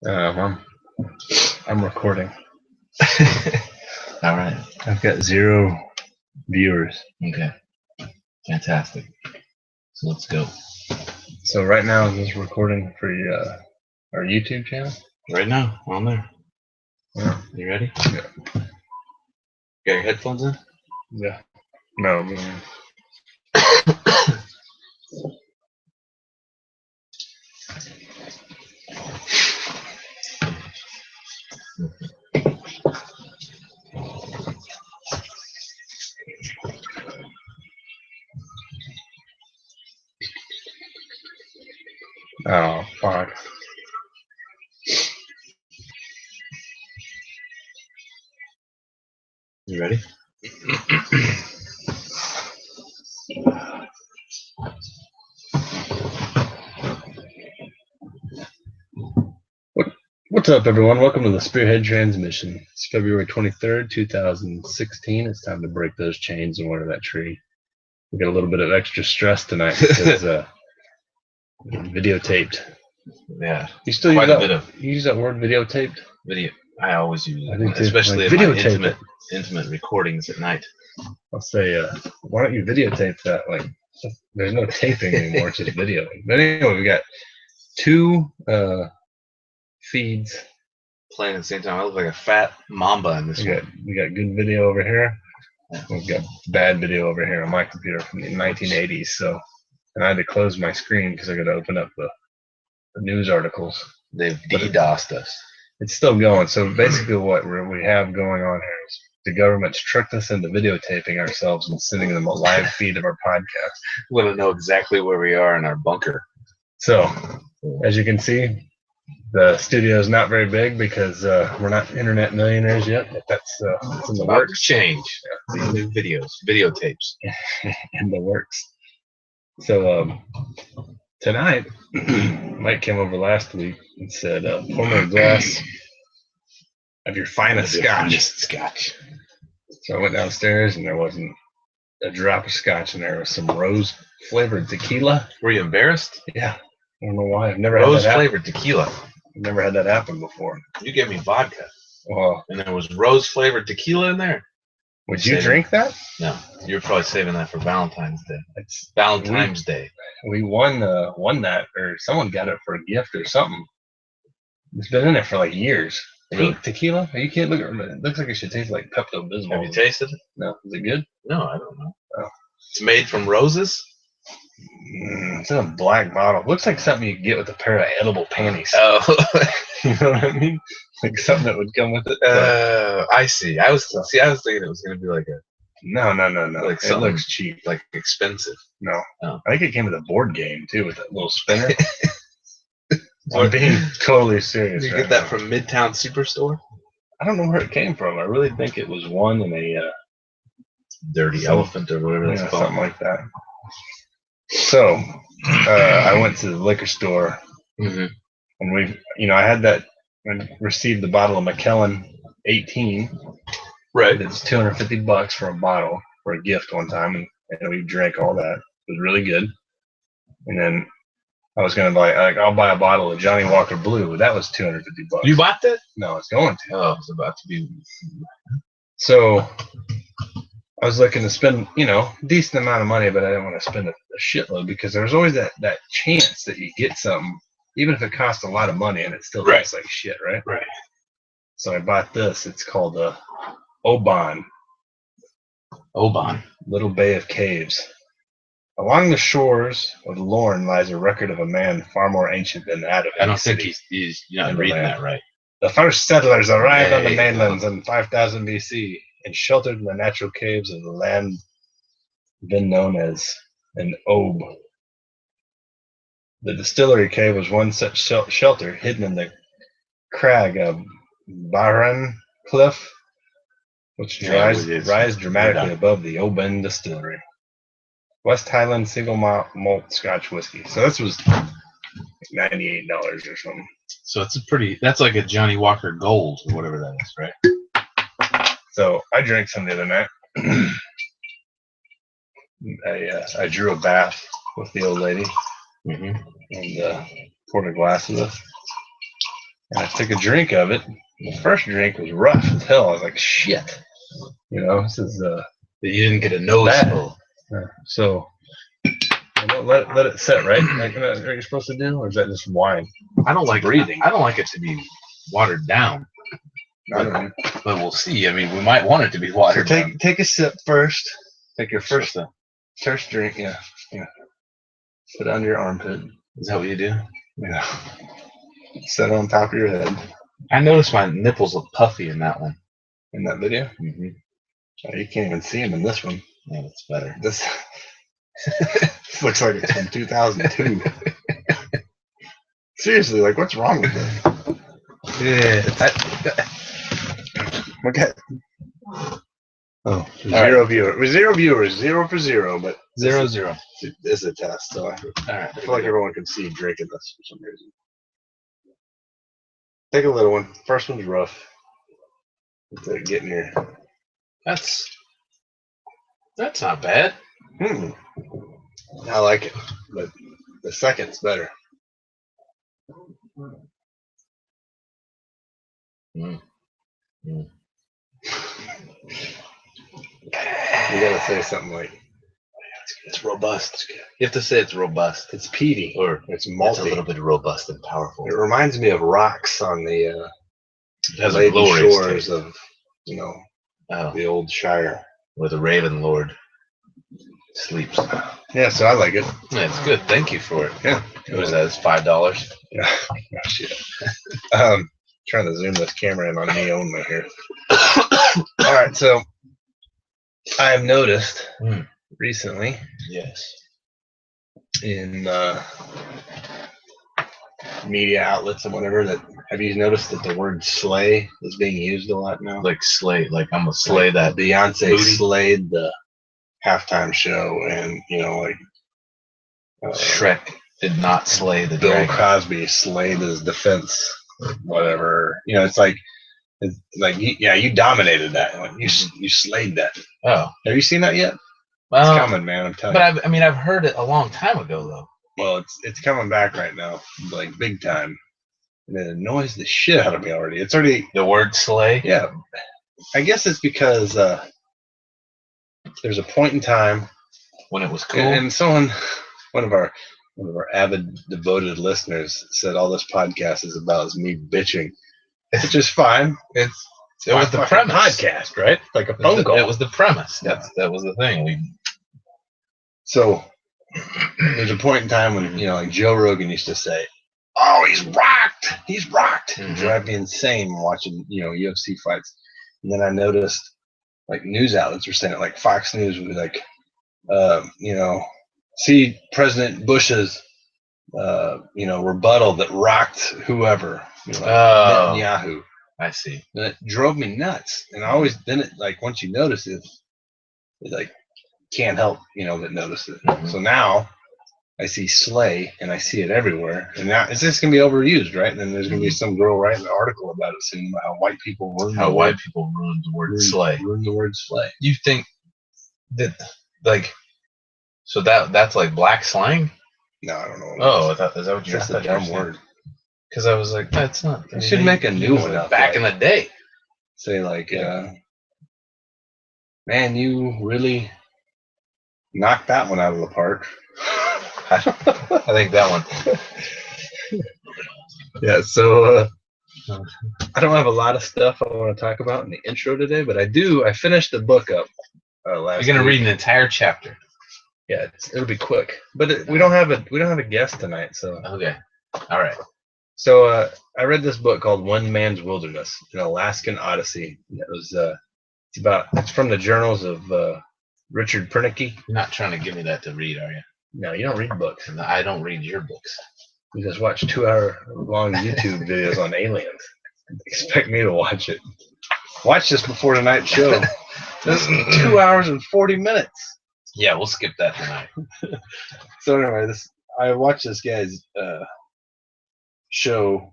I'm I'm recording. All right. I've got 0 viewers. Okay. Fantastic. So let's go. So right now I'm just recording for our YouTube channel. Right now, on there. Yeah. You ready? Yeah. Got your headphones in? Yeah. No. I mean, oh fuck. You ready? What's up, everyone? Welcome to the Spearhead Transmission. It's February 23rd, 2016. It's time to break those chains and water that tree. We got a little bit of extra stress tonight because getting videotaped. Yeah. You still Quite use a that? bit of You use that word, videotaped? video. I always use I do it, too. especially Like, in my videotape intimate recordings at night. I'll say, why don't you videotape that? Like, there's no taping anymore; it's just video. But anyway, we got 2 feeds. Playing at the same time. I look like a fat mamba in this one. We got good video over here. We've got bad video over here on my computer from the 1980s. So, and I had to close my screen because I got to open up the news articles. They've DDoSed us. It's still going. So basically, what we have going on here is the government's tricked us into videotaping ourselves and sending them a live feed of our podcast. We want to know exactly where we are in our bunker. So, as you can see, the studio is not very big because we're not internet millionaires yet, but that's in the About works. to change. These new videotapes. In the works. So tonight, Mike came over last week and said, pour me a glass of your finest scotch. So I went downstairs and there wasn't a drop of scotch in there. There was some rose flavored tequila. Were you embarrassed? Yeah. I don't know why. I've never Rose had that flavored tequila. I've never had that happen before. You gave me vodka. Well, and there was rose flavored tequila in there. Would you drink that? No, you're probably saving that for Valentine's Day. It's Valentine's Day. We won that, or someone got it for a gift or something. It's been in there for like years. Really? Pink tequila? Are you kidding? It looks like it should taste like Pepto-Bismol. Have you tasted it? No. Is it good? No, I don't know. Oh. It's made from roses? It's in a black bottle. Looks like something you could get with a pair of edible panties. Oh. You know what I mean? Like something that would come with it. I see. I was thinking it was going to be like a... No. Like it looks cheap. Like expensive. No. Oh. I think it came with a board game, too, with that little spinner. I'm being totally serious. Did you get that from Midtown Superstore? I don't know where it came from. I really think it was one in a... Dirty Elephant or whatever it's called. Something like that. So, I went to the liquor store, and I had that, I received the bottle of Macallan 18. Right. It's $250 for a bottle for a gift one time, and we drank all that. It was really good. And then I was going to buy, I'll buy a bottle of Johnny Walker Blue. That was $250. You bought that? No, it's going to. Oh, it's about to be. So, I was looking to spend, decent amount of money, but I didn't want to spend a shitload because there's always that chance that you get something, even if it costs a lot of money and it still tastes like shit, right? Right. So I bought this. It's called Oban. Little Bay of Caves. Along the shores of Lorne lies a record of a man far more ancient than that of any I don't think city. you're not reading that right. The first settlers arrived on the mainlands in 5000 BC and sheltered in the natural caves of the land then known as an Obe. The distillery cave was one such shelter hidden in the crag of Barren Cliff, which rise dramatically above the Oban distillery. West Highland single malt Scotch whiskey. So this was $98 or something. So that's like a Johnny Walker Gold or whatever that is, right? So I drank some the other night. I drew a bath with the old lady and poured a glass of this. And I took a drink of it. The first drink was rough as hell. I was like, shit. You know, this is You didn't get a nose bad. full. So let it set, right? Like that's what you're supposed to do, or is that just wine? I don't like breathing. I don't like it to be watered down. I don't know. But we'll see. I mean, we might want it to be watered down. Take a sip first. Take your first Drink, yeah. Put it under your armpit. Is that what you do? Yeah. Set it on top of your head. I noticed my nipples look puffy in that one. In that video? Mm-hmm. Oh, you can't even see them in this one. Yeah, that's better. This looks like it's from 2002. Seriously, like what's wrong with this? Yeah. Okay. Oh, zero viewers. 0 for 0, but 0-0. this is a test, so I feel like everyone can see drinking this for some reason. Take a little one. First one's rough. Get in here. That's not bad. I like it, but the second's better. Mm. You gotta say something like, it's robust. You have to say it's robust. It's peaty, Or it's it's malty. a little bit robust and powerful. It reminds me of rocks on the It has a Laden glorious shores taste. of, Oh, the old Shire. where the Raven Lord sleeps. Yeah, so I like it. Yeah, it's good. Thank you for it. Yeah. What is that? It's $5. Yeah. Oh, shit. Trying to zoom this camera in on me only here. All right, so I have noticed recently Yes. in media outlets and whatever that, have you noticed that the word slay is being used a lot now? Like slay. Like I'm gonna slay that. Beyonce booty. slayed the halftime show, and Shrek did not slay the Bill dragon. Cosby slayed his defense, whatever. It's like you dominated that. Like, you slayed that. Oh. Have you seen that yet? It's Well, coming, man. I'm telling but you. I've heard it a long time ago though. Well, it's coming back right now, like big time. And it annoys the shit out of me already. It's already, The word slay. yeah. I guess it's because there's a point in time When it was cool. and one of our avid devoted listeners said all this podcast is about is me bitching, which is fine. It was the My premise. podcast, right? Like a phone call. It was the premise. That was the thing. So there's a point in time when like Joe Rogan used to say, "Oh, he's rocked. He's rocked." Mhm. It drive me insane watching UFC fights. And then I noticed like news outlets were saying it, like Fox News would be like, see President Bush's rebuttal that rocked whoever, Netanyahu. I see. And it drove me nuts. And I always once you notice it like can't help but notice it. Mhm. So now I see slay and I see it everywhere. And now it's just gonna be overused, right? And then there's gonna be some girl writing an article about it soon about how white people ruin How white people ruined the word slay. Ruin the word slay. You think that so that's like black slang? No, I don't know. Oh, is that what It's you're just a dumb word. Because I was like, that's not. You should make a new one up, back in the day. Say like, man, you really knocked that one out of the park. I think that one. Yeah, so I don't have a lot of stuff I want to talk about in the intro today, but I finished the book up last You're gonna week. read an entire chapter. Yeah, it'll be quick, but we don't have a guest tonight, so Okay. All right. So I read this book called One Man's Wilderness, an Alaskan Odyssey. And it was it's from the journals of Richard Pernicke. You're not trying to give me that to read, are you? No, you don't read books. No, I don't read your books. You just watch 2-hour-long YouTube videos on aliens. Expect me to watch it. Watch this before tonight's show. This is 2 hours and 40 minutes. Yeah, we'll skip that tonight. So anyway, I watched this guy's show,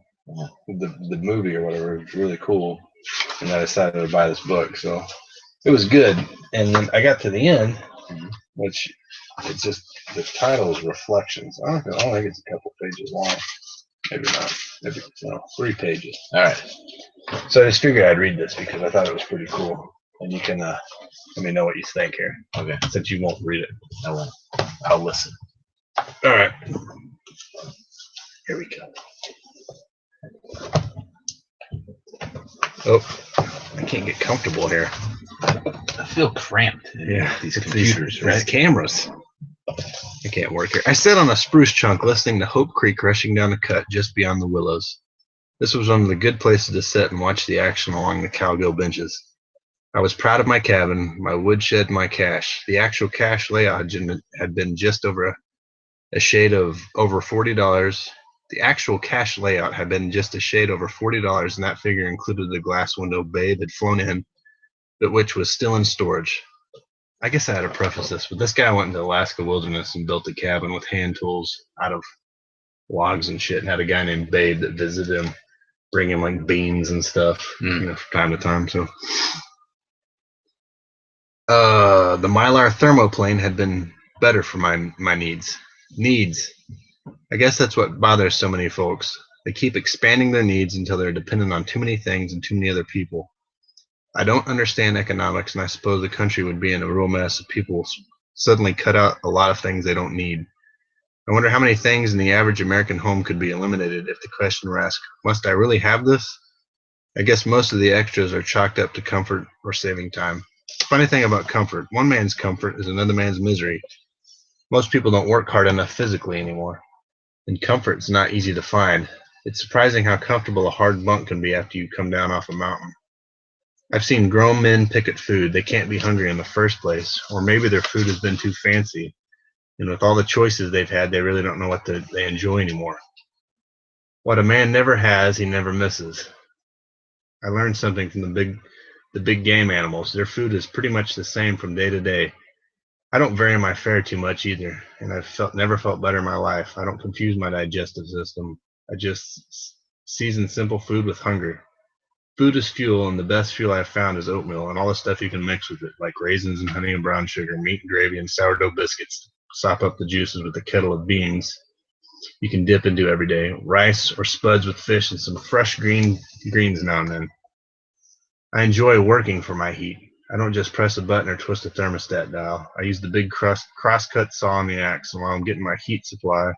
the movie or whatever. It was really cool, and I decided to buy this book. So it was good, and then I got to the end, which it's just the title is Reflections. I don't think it's a couple pages long, Maybe not. Maybe no. 3 pages. All right. So I just figured I'd read this because I thought it was pretty cool, and you can let me know what you think here. Okay. Since you won't read it, I won't. I'll listen. all right. Here we go. Oh, I can't get comfortable here. I feel cramped. Yeah, These computers, right? These cameras. I can't work here. I sat on a spruce trunk listening to Hope Creek rushing down the cut just beyond the willows. This was one of the good places to sit and watch the action along the cowgill benches. I was proud of my cabin, my woodshed, my cache. The actual cache layout had been just over a shade of over $40. The actual cache layout had been just a shade over $40, and that figure included the glass window Babe had flown in, but which was still in storage. I guess I had to preface this, but this guy went into Alaska wilderness and built a cabin with hand tools out of logs and shit, and had a guy named Babe that visited him, bring him like beans and stuff, from time to time. So, the Mylar thermoplane had been better for my needs. I guess that's what bothers so many folks. They keep expanding their needs until they're dependent on too many things and too many other people. I don't understand economics, and I suppose the country would be in a real mess if people suddenly cut out a lot of things they don't need. I wonder how many things in the average American home could be eliminated if the question were asked, must I really have this? I guess most of the extras are chalked up to comfort or saving time. Funny thing about comfort, one man's comfort is another man's misery. Most people don't work hard enough physically anymore, and comfort's not easy to find. It's surprising how comfortable a hard bunk can be after you come down off a mountain. I've seen grown men pick at food. They can't be hungry in the first place, or maybe their food has been too fancy, and with all the choices they've had, they really don't know what they enjoy anymore. What a man never has, he never misses. I learned something from the big game animals. Their food is pretty much the same from day to day. I don't vary my fare too much either, and I've never felt better in my life. I don't confuse my digestive system. I just season simple food with hunger. Food is fuel, and the best fuel I've found is oatmeal and all the stuff you can mix with it, like raisins and honey and brown sugar, meat and gravy, and sourdough biscuits. Sop up the juices with a kettle of beans you can dip into every day, rice or spuds with fish, and some fresh greens now and then. I enjoy working for my heat. I don't just press a button or twist a thermostat dial. I use the big crosscut saw on the axe, and while I'm getting my heat supply,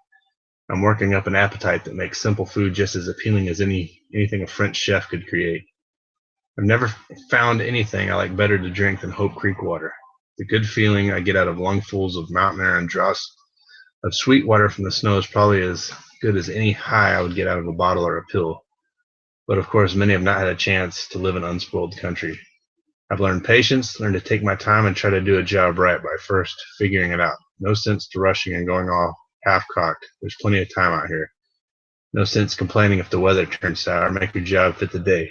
I'm working up an appetite that makes simple food just as appealing as anything a French chef could create. I've never found anything I like better to drink than Hope Creek water. The good feeling I get out of lungfuls of mountain air and draughts of sweet water from the snow is probably as good as any high I would get out of a bottle or a pill. But of course, many have not had a chance to live in unspoiled country. I've learned patience, learned to take my time and try to do a job right by first figuring it out. No sense to rushing and going all half-cocked. There's plenty of time out here. No sense complaining if the weather turns sour. Make your job fit the day.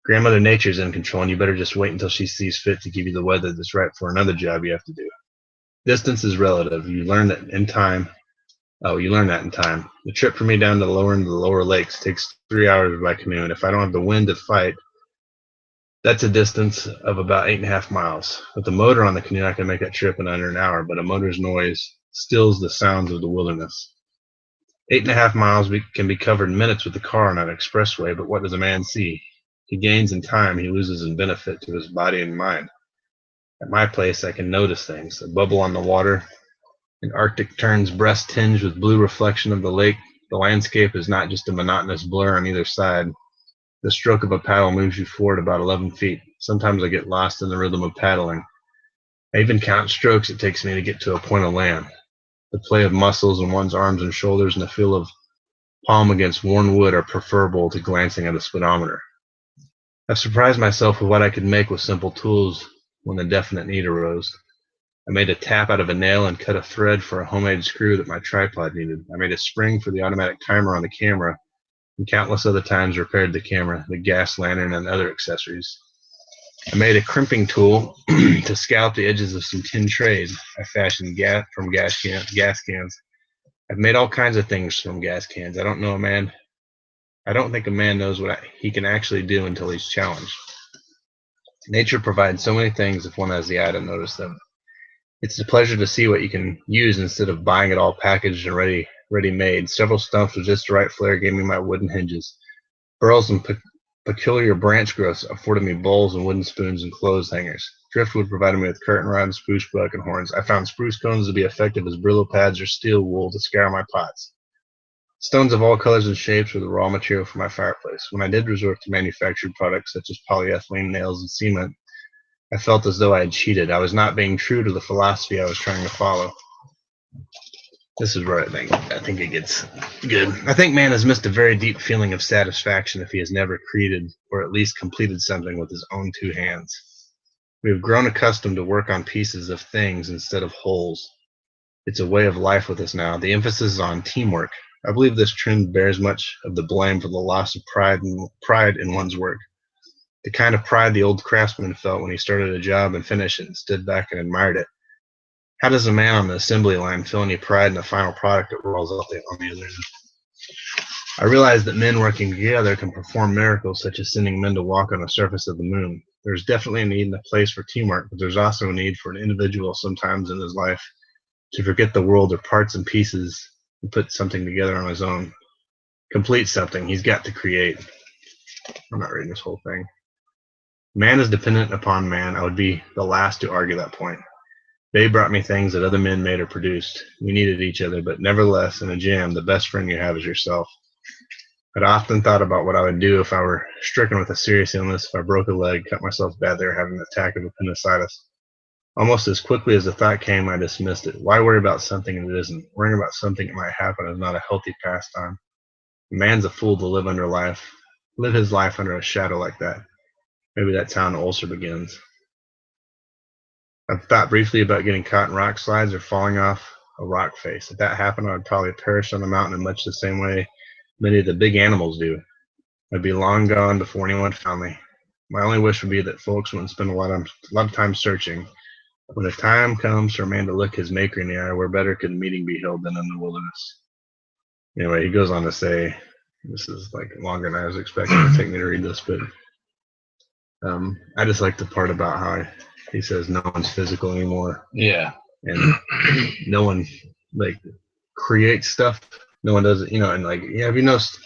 Grandmother Nature's in control, and you better just wait until she sees fit to give you the weather that's right for another job you have to do. Distance is relative. You learn that in time. The trip for me down to the lower end of the lower lakes takes 3 hours by canoe, and if I don't have the wind to fight, that's a distance of about 8.5 miles. With the motor on the canoe, I can make that trip in under an hour, but a motor's noise stills the sounds of the wilderness. 8.5 miles can be covered in minutes with the car on an expressway, but what does a man see? He gains in time, he loses in benefit to his body and mind. At my place, I can notice things. A bubble on the water, an Arctic tern's breast tinged with blue reflection of the lake. The landscape is not just a monotonous blur on either side. The stroke of a paddle moves you forward about 11 feet. Sometimes I get lost in the rhythm of paddling. I even count strokes it takes me to get to a point of land. The play of muscles in one's arms and shoulders and the feel of palm against worn wood are preferable to glancing at a speedometer. I've surprised myself with what I could make with simple tools when the definite need arose. I made a tap out of a nail and cut a thread for a homemade screw that my tripod needed. I made a spring for the automatic timer on the camera, and countless other times repaired the camera, the gas lantern, and other accessories. I made a crimping tool to scalp the edges of some tin trays I fashioned from gas cans. I've made all kinds of things from gas cans. I don't think a man knows what he can actually do until he's challenged. Nature provides so many things if one has the eye to notice them. It's a pleasure to see what you can use instead of buying it all packaged and ready ready-made. Several stumps with just the right flare gave me my wooden hinges. Burls and peculiar branch growths afforded me bowls and wooden spoons and clothes hangers. Driftwood provided me with curtain rods, spruce buck, and horns. I found spruce cones to be effective as Brillo pads or steel wool to scour my pots. Stones of all colors and shapes were the raw material for my fireplace. When I did resort to manufactured products such as polyethylene, nails, and cement, I felt as though I had cheated. I was not being true to the philosophy I was trying to follow. This is where I think it gets good. I think man has missed a very deep feeling of satisfaction if he has never created or at least completed something with his own two hands. We have grown accustomed to work on pieces of things instead of wholes. It's a way of life with us now. The emphasis is on teamwork. I believe this trend bears much of the blame for the loss of pride in one's work. The kind of pride the old craftsman felt when he started a job and finished it and stood back and admired it. How does a man on the assembly line feel any pride in the final product that rolls out on the other end? I realize that men working together can perform miracles such as sending men to walk on the surface of the moon. There's definitely a need and a place for teamwork, but there's also a need for an individual sometimes in his life to forget the world or parts and pieces and put something together on his own. Complete something. He's got to create. I'm not reading this whole thing. Man is dependent upon man. I would be the last to argue that point. They brought me things that other men made or produced. We needed each other, but nevertheless, in a jam, the best friend you have is yourself. I'd often thought about what I would do if I were stricken with a serious illness, if I broke a leg, cut myself badly, or had an attack of appendicitis. Almost as quickly as the thought came, I dismissed it. Why worry about something that isn't? Worrying about something that might happen is not a healthy pastime. A man's a fool to live his life under a shadow like that. Maybe that's how an ulcer begins. I've thought briefly about getting caught in rock slides or falling off a rock face. If that happened, I would probably perish on the mountain in much the same way many of the big animals do. I'd be long gone before anyone found me. My only wish would be that folks wouldn't spend a lot of time searching. When the time comes for a man to look his maker in the eye, where better could a meeting be held than in the wilderness? Anyway, he goes on to say, this is like longer than I was expecting. It take me to read this, but I just like the part about how he says no one's physical anymore. Yeah. And no one like creates stuff. No one does it, and like, have you noticed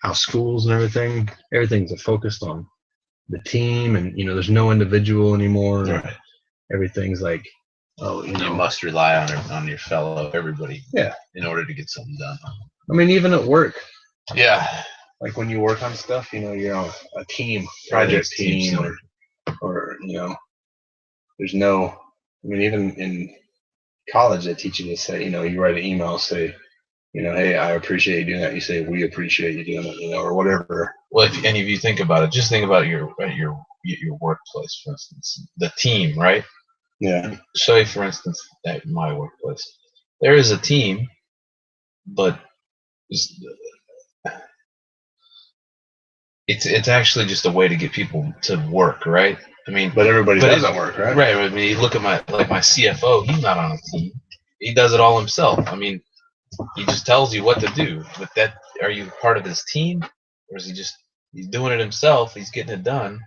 how schools and everything's focused on the team and, there's no individual anymore. Right. Everything's like, you must rely on your fellow everybody. Yeah. In order to get something done. I mean, even at work. Yeah. Like when you work on stuff, you're on a team, project team, or there's no. I mean, even in college, they teach you to say, you write an email, say, hey, I appreciate you doing that. You say, we appreciate you doing it, or whatever. Well, if you think about it, just think about your workplace, for instance, the team, right? Yeah. Say, for instance, at my workplace, there is a team, but it's actually just a way to get people to work, right? I mean, but everybody doesn't work, right? Right. I mean, you look at my CFO. He's not on a team. He does it all himself. I mean, he just tells you what to do. But are you part of his team, or is he's doing it himself? He's getting it done.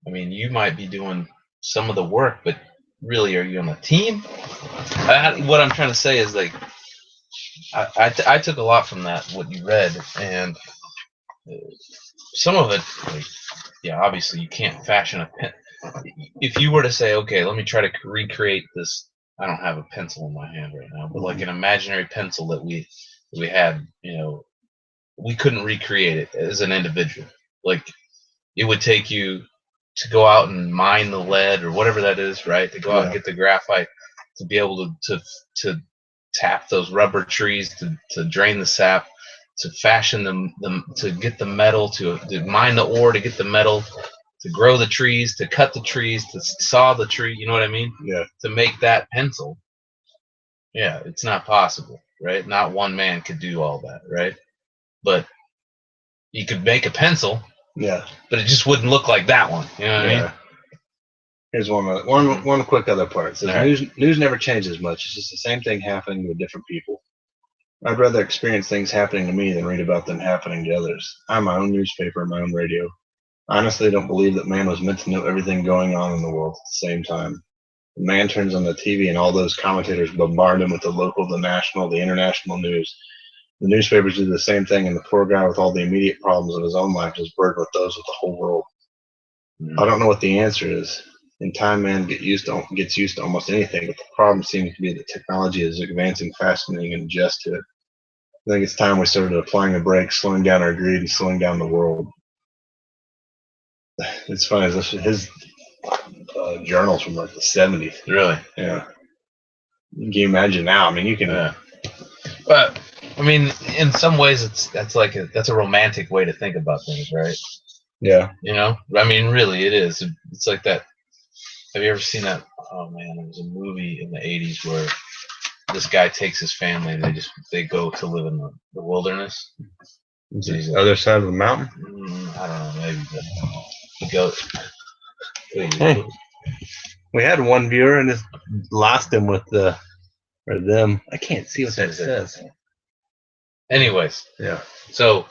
I mean, you might be doing some of the work, but really, are you on the team? What I'm trying to say is, like, I took a lot from that, what you read, and some of it, like, yeah, obviously you can't fashion a pen. If you were to say, okay, let me try to recreate this. I don't have a pencil in my hand right now, but like an imaginary pencil that we had, we couldn't recreate it as an individual. Like, it would take you to go out and mine the lead or whatever that is, right? To go out and get the graphite, to be able to tap those rubber trees, to drain the sap, to fashion them to get the metal, to mine the ore, to get the metal, to grow the trees, to cut the trees, to saw the tree. You know what I mean? Yeah. To make that pencil. Yeah, it's not possible, right? Not one man could do all that, right? But you could make a pencil. Yeah. But it just wouldn't look like that one. You know what I mean? Here's one quick other part. It says, right. News never changes much. It's just the same thing happening with different people. I'd rather experience things happening to me than read about them happening to others. I'm my own newspaper and my own radio. I honestly don't believe that man was meant to know everything going on in the world at the same time. The man turns on the TV, and all those commentators bombard him with the local, the national, the international news. The newspapers do the same thing, and the poor guy with all the immediate problems of his own life is burdened with those of the whole world. I don't know what the answer is. In time, man gets used to almost anything, but the problem seems to be that technology is advancing faster than you can adjust to it. I think it's time we started applying the brakes, slowing down our greed, and slowing down the world. It's funny. His journals from like the 70s. Really? Yeah. Can you imagine now? I mean, you can. Yeah. But I mean, in some ways, that's a romantic way to think about things, right? Yeah. You know, I mean, really, it is. It's like that. Have you ever seen that? Oh man, there was a movie in the '80s where this guy takes his family and they go to live in the wilderness. The other side of the mountain? I don't know, maybe. But he goes. Hey, we had one viewer and just lost him with them. I can't see what that says. Anyways, yeah. So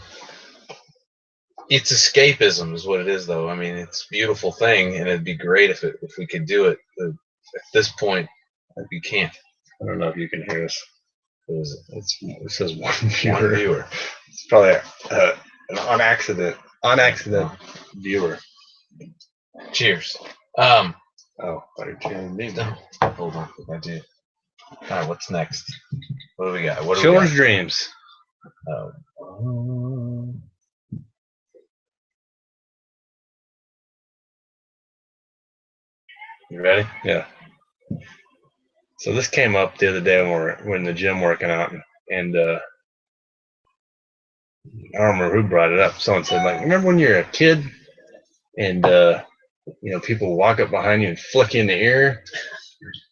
it's escapism, is what it is, though. I mean, it's a beautiful thing, and it'd be great if we could do it. But at this point, we can't. I don't know if you can hear us. It says one One viewer. It's probably an on accident viewer. Cheers. Oh, you're cheering me. No, hold on, I do. All right, what's next? What do we got? Children's dreams. You ready? Yeah. So this came up the other day when we're in the gym working out, and I don't remember who brought it up. Someone said, like, remember when you're a kid and people walk up behind you and flick you in the ear,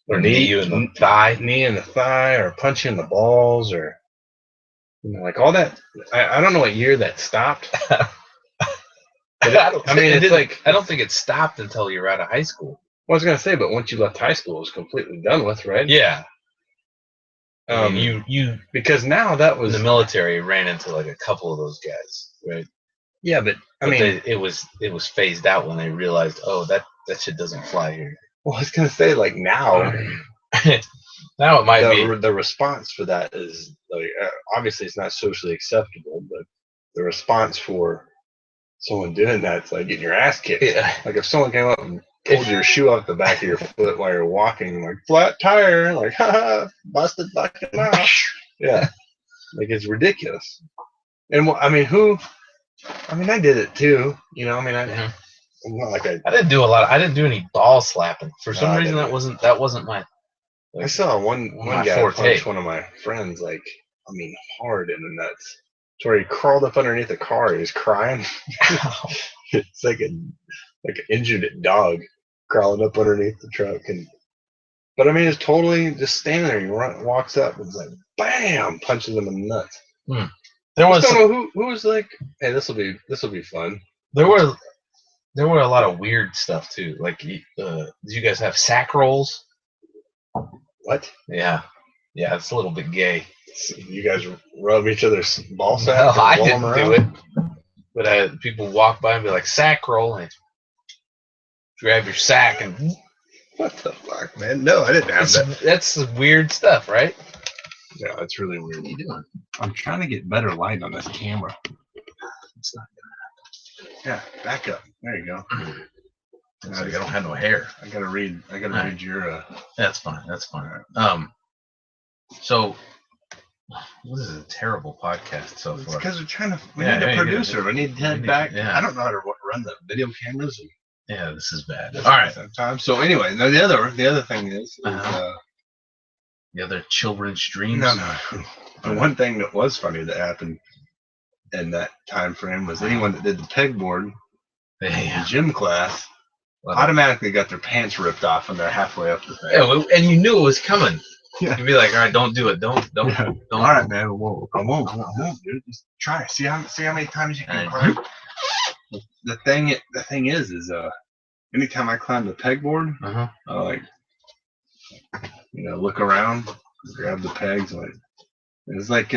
or knee you in the thigh, or punch you in the balls, or like all that. I don't know what year that stopped. I don't think it stopped until you were out of high school. Well, I was gonna say, but once you left high school, it was completely done with, right? Yeah. I mean, you because now that was the military ran into like a couple of those guys, right? Yeah, but it was phased out when they realized, oh, that shit doesn't fly here. Well, I was gonna say, like, now it might be the response for that is like obviously it's not socially acceptable, but the response for someone doing that's like getting your ass kicked. Yeah. Like if someone came up and pulled your shoe off the back of your foot while you're walking, like flat tire, like busted fucking mouth. Yeah, like it's ridiculous. And I mean, I did it too. I'm not like I didn't do a lot. I didn't do any ball slapping for some reason. That wasn't my. I saw one guy punch one of my friends, like, hard in the nuts. To where he crawled up underneath the car. He was crying. It's like an injured dog crawling up underneath the truck. But it's totally just standing there. He walks up and it's like, bam, punches him in the nuts. There was I don't know who was like, hey, this will be fun. There were a lot of weird stuff too. Like, did you guys have sack rolls? What? Yeah, it's a little bit gay. You guys rub each other's ball sacks? No, I didn't do it. But I had people walk by and be like, sack roll, and grab your sack and. What the fuck, man? No, I didn't have that. That's weird stuff, right? Yeah, that's really weird. What are you doing? I'm trying to get better light on this camera. It's not gonna happen. Yeah, back up. There you go. I don't have no hair. I gotta read your. That's fine. So this is a terrible podcast so far. Because we need a producer. We need to head back. Yeah. I don't know how to run the video cameras. Yeah, this is bad. All right. Sometimes. So anyway, now the other thing is the other children's dreams. No. The one thing that was funny that happened in that time frame was anyone that did the pegboard in gym class automatically got their pants ripped off when they're halfway up the thing. Yeah, and you knew it was coming. Yeah. You'd be like, all right, don't do it. Don't. All right, man. I won't, dude. Just try. See how many times you can climb. The thing is anytime I climb the pegboard, I look around, grab the pegs, it's like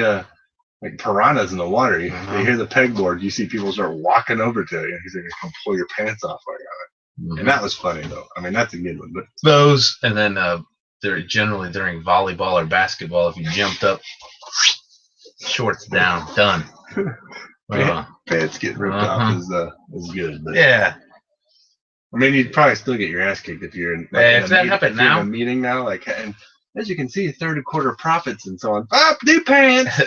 piranhas in the water. You hear the pegboard, you see people start walking over to you. He's gonna come pull your pants off. And that was funny though. I mean, that's a good one. But those, and then they're generally during volleyball or basketball, if you jumped up, shorts down, done. Pants getting ripped off is good. But, yeah. I mean, you'd probably still get your ass kicked if you're in, if that happened now, in a meeting now, like, and as you can see, third quarter profits and so on. Up, new pants.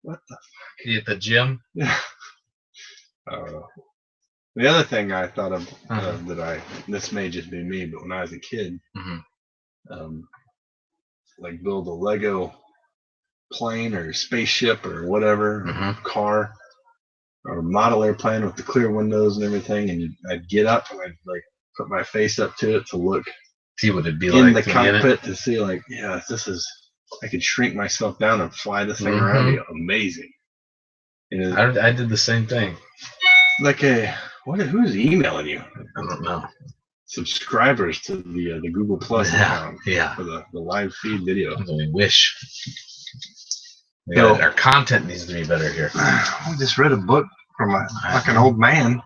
What the fuck? You at the gym? Yeah. I don't know. The other thing I thought of this may just be me, but when I was a kid, like build a Lego plane or spaceship or whatever, car or model airplane with the clear windows and everything, and I'd get up and I'd like put my face up to it to look, see what it'd be in like the cockpit to see like, yeah, this is, I could shrink myself down and fly this thing around. Be amazing. I did the same thing. Like who's emailing you? I don't know. Subscribers to the Google Plus account for the live feed video. I wish. Our content needs to be better here. I just read a book from a fucking old man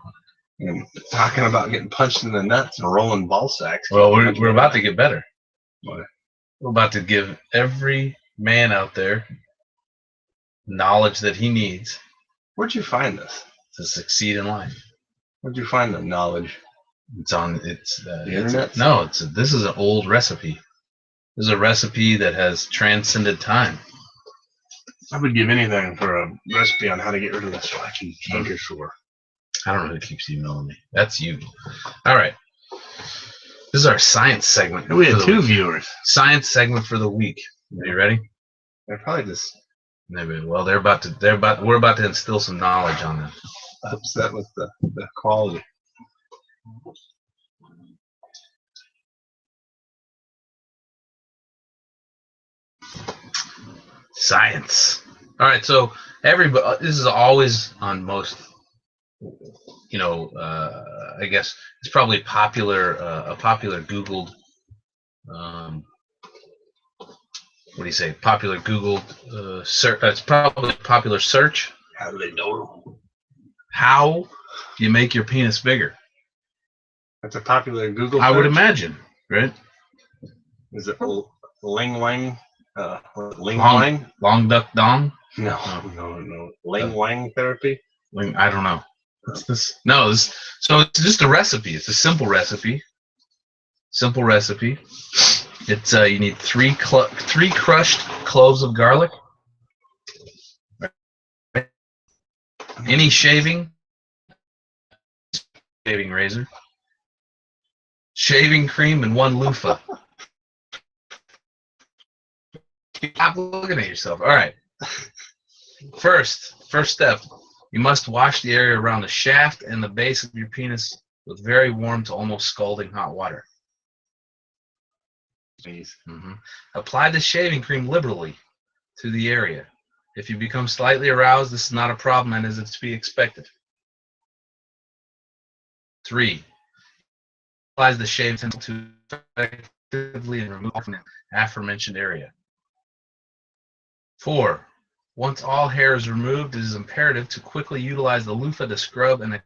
and talking about getting punched in the nuts and rolling ball sacks. Well, we're about to get better. What? We're about to give every man out there knowledge that he needs. Where'd you find this? To succeed in life. Where'd you find the knowledge? It's the internet? This is an old recipe. This is a recipe that has transcended time. I would give anything for a recipe on how to get rid of this fucking canker sore. I don't know who keeps emailing me. That's you. All right. This is our science segment. We had 2 viewers. Science segment for the week. Are you ready? They're probably just maybe. Well, we're about to instill some knowledge on them. Upset with the quality. Science. All right, so everybody, this is always on most, I guess it's probably a popular Googled, what do you say? Popular Googled search. It's probably a popular search. How do they know? How do you make your penis bigger? That's a popular Google search? I would imagine, right? Is it Ling Wang? Ling Long, Wang? Long duck dong? No. Ling Wang therapy? I don't know. What's this? No, so it's just a recipe. It's a simple recipe. Simple recipe. It's you need 3 crushed cloves of garlic. Any shaving razor, shaving cream, and 1 loofah. Stop looking at yourself. All right. First step, you must wash the area around the shaft and the base of your penis with very warm to almost scalding hot water. Apply the shaving cream liberally to the area. If you become slightly aroused, this is not a problem and is to be expected. 3. Apply the shaving towel to effectively and remove from the aforementioned area. 4. Once all hair is removed, it is imperative to quickly utilize the loofah to scrub and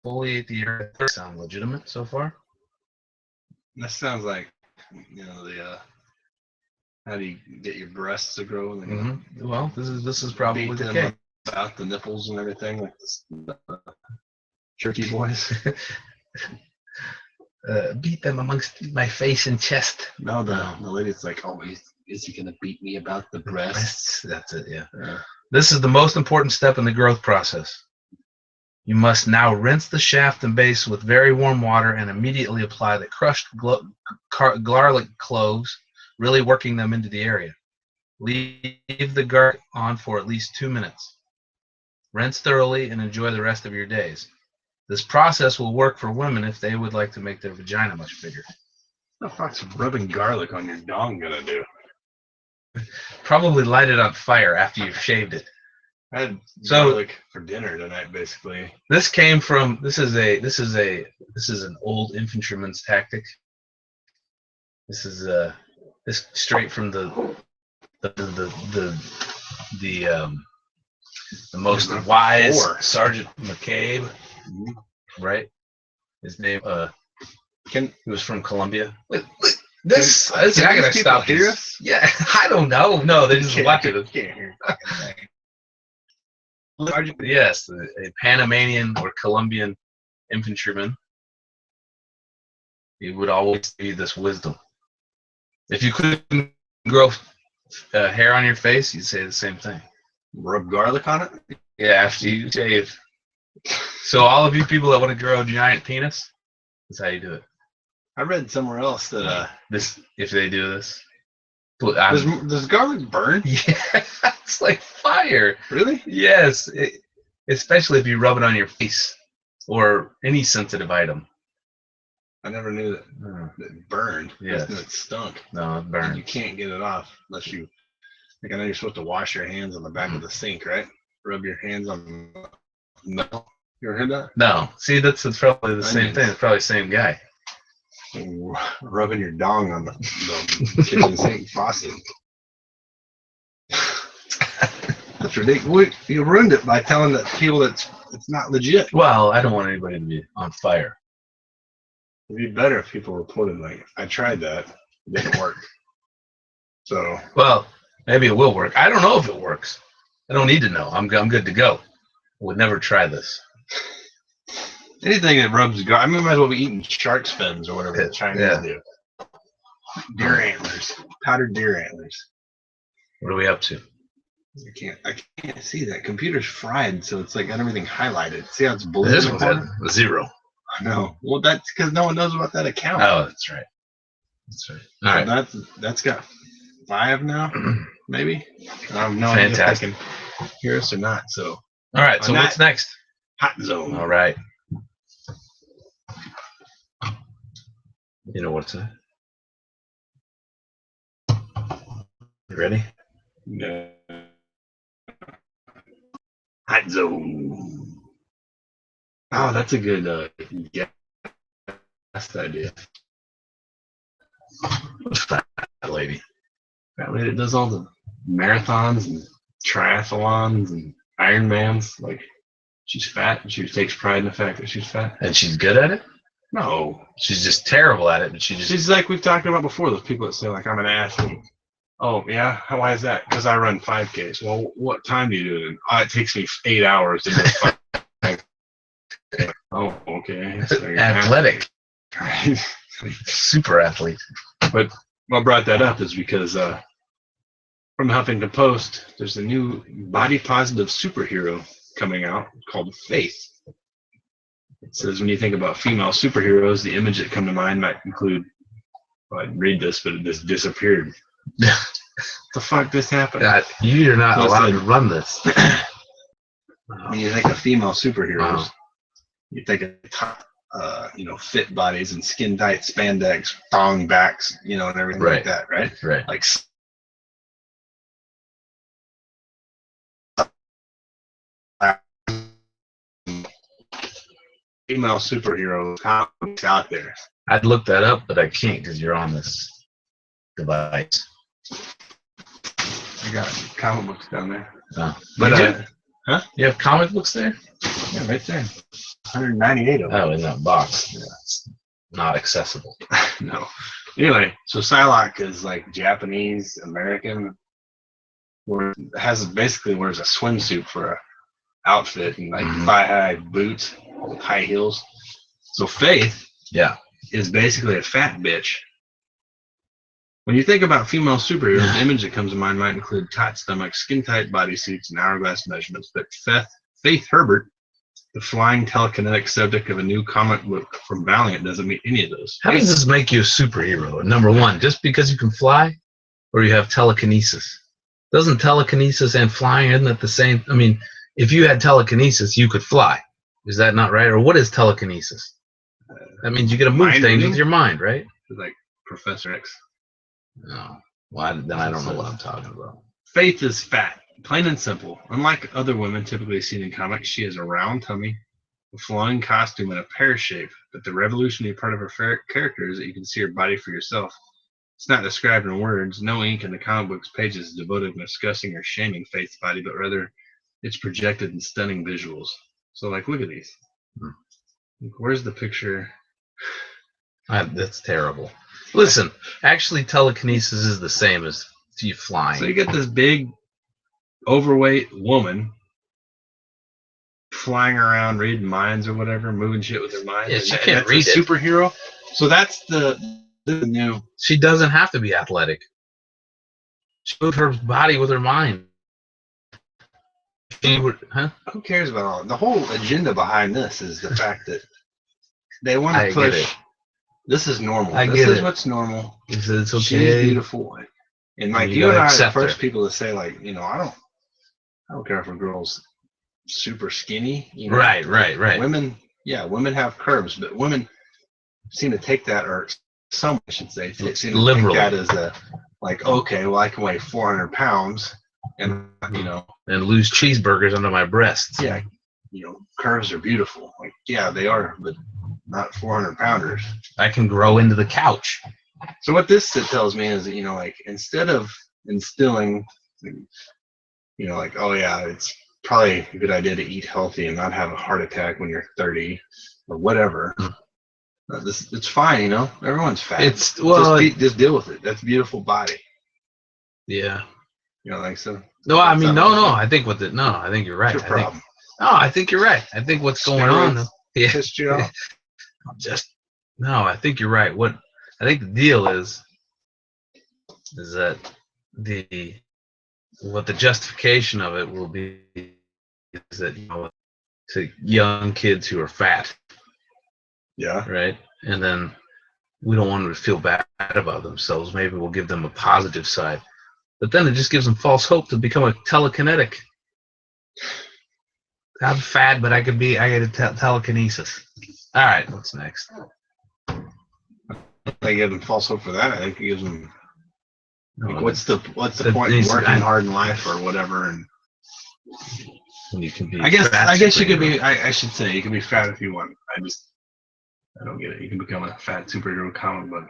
exfoliate the area. Sound legitimate so far? That sounds like, how do you get your breasts to grow? Well, this is probably the case. About the nipples and everything, like this, Jerky boys. Beat them amongst my face and chest. No, the lady's like, oh, is he gonna beat me about the breasts? That's it. Yeah. This is the most important step in the growth process. You must now rinse the shaft and base with very warm water and immediately apply the crushed garlic cloves, really working them into the area. Leave the garlic on for at least 2 minutes. Rinse thoroughly and enjoy the rest of your days. This process will work for women if they would like to make their vagina much bigger. What the fuck's rubbing garlic on your dong gonna do? Probably light it on fire after you've shaved it. I had garlic for dinner tonight, basically. This came from this is an old infantryman's tactic. This is this straight from the most wise Sergeant McCabe, right? His name Can he was from Colombia. This can I these gotta people stop hear this. us? Yeah, I don't know. No, they just watch it. Can't hear. Yes, a Panamanian or Colombian infantryman. He would always be this wisdom. If you couldn't grow hair on your face, you'd say the same thing. Rub garlic on it. Yeah, after you shave. So all of you people that want to grow a giant penis, that's how you do it. I read somewhere else that This, if they do this, does garlic burn? yeah, it's like fire. Really? Yes, especially if you rub it on your face or any sensitive item. I never knew that it burned. Yes. I just knew it stunk. No, it And burns. you can't get it off unless you. Like I know you're supposed to wash your hands on the back of the sink, right? Rub your hands on. No, you ever heard that? No, see, that's probably the same Onions. thing. It's probably the same guy. Rubbing your dong on the kitchen sink faucet. That's ridiculous. You ruined it by telling that people that it's not legit. Well, I don't want anybody to be on fire. It'd be better if people reported like, I tried that, it didn't work. So Well, maybe it will work. I don't know if it works. I don't need to know. I'm good to go. I would never try this. anything that rubs garlic, I mean, might as well be eating shark fins or whatever the Chinese Yeah. do. Deer antlers, powdered deer antlers. What are we up to? I can't see that. Computer's fried, so it's like got everything highlighted. See how it's blue? This in the one's had corner? a 0. No. Well, that's because no one knows about that account. Oh, that's right. That's right. All right. That's got 5 now, maybe. I have no idea if Fantastic. they can hear us or not. So All right. So On what's next? hot zone. All right. You know what's that? You ready? No. Hot zone. Oh, that's a good guest idea. Fat lady. That lady that does all the marathons and triathlons and Ironmans. Like, she's fat and she takes pride in the fact that she's fat. And she's good at it? No. She's just terrible at it, but she just. She's like we've talked about before, those people that say, like, I'm an athlete. Oh, yeah? Why is that? Because I run 5Ks. Well, what time do you do it in? Oh, it takes me 8 hours to do 5K. Oh, okay. So you're athletic. an Super athlete. But what brought that up is because from Huffington Post, there's a new body positive superhero coming out called Faith. It says when you think about female superheroes, the image that come to mind might include, well, I'd read this, but it just disappeared. The fuck this happened? You're not So allowed it's to run this. When you think of female superheroes, Wow. you think of top, fit bodies and skin tight spandex, thong backs, and everything Right. like that, right? Right. Like female superhero comics out there. I'd look that up, but I can't because you're on this device. I got comic books down there. Oh. But You do? You have comic books there? yeah, right there. 198 of them. Oh, in that box. Yeah, it's not accessible. No. Anyway, so Psylocke is like Japanese American, basically wears a swimsuit for a outfit and like Mhm. thigh-high boots with high heels. So Faith Yeah. is basically a fat bitch. When you think about female superheroes, the image that comes to mind might include tight stomachs, skin-tight bodysuits, and hourglass measurements. But Faith Herbert, the flying telekinetic subject of a new comic book from Valiant, doesn't meet any of those. How does this make you a superhero? Number one, just because you can fly, or you have telekinesis? Doesn't telekinesis and flying, isn't it the same? I mean, if you had telekinesis, you could fly. Is that not right? Or what is telekinesis? That means you get to move Mind things reading? with your mind, right? Like Professor X. No. Well, then I don't know what I'm talking about. Faith is fat, plain and simple. Unlike other women typically seen in comics, she has a round tummy, a flowing costume, and a pear shape. But the revolutionary part of her character is that you can see her body for yourself. It's not described in words. No ink in the comic book's pages is devoted to discussing or shaming Faith's body, but rather it's projected in stunning visuals. So, like, look at these. Where's the picture? That's terrible. Listen, actually, telekinesis is the same as you flying. So you get this big, overweight woman flying around, reading minds or whatever, moving shit with her mind. Yeah, she and can't that's read a it. superhero. So that's the new. She doesn't have to be athletic. She moved her body with her mind. She would, huh? Who cares about all? The whole agenda behind this is the fact that they want I to get push. it. This is normal. I This get is it. what's normal. It's okay. She's beautiful. And like You you and gotta I are the accept first her. people to say, like, I don't care if a girl's super skinny. Right. Women have curves, but women seem to take that, or some I should say, seem to Liberally. take that as a like, okay, well, I can weigh 400 pounds, and And lose cheeseburgers under my breasts. yeah, curves are beautiful. Like, yeah, they are, but not 400 pounders. I can grow into the couch. So what this tells me is that, like, instead of instilling, like, oh yeah, it's probably a good idea to eat healthy and not have a heart attack when you're 30 or whatever. It's fine, everyone's fat. Just deal with it. That's a beautiful body. Yeah. Like, so. No, I mean, no. I think I think you're right. What's your problem? I think you're right. I think what's going on. Yeah. Pissed you off? I think you're right. What I think the deal is that what the justification of it will be is that to young kids who are fat. Yeah. Right. And then we don't want them to feel bad about themselves. Maybe we'll give them a positive side. But then it just gives them false hope to become a telekinetic. I'm fat, but I get a telekinesis. All right, what's next? They give them false hope for that. I think it gives them. Like, what's the point in working hard in life or whatever? And you can be. I guess you could be. I should say you can be fat if you want. I don't get it. You can become a fat superhero comic book.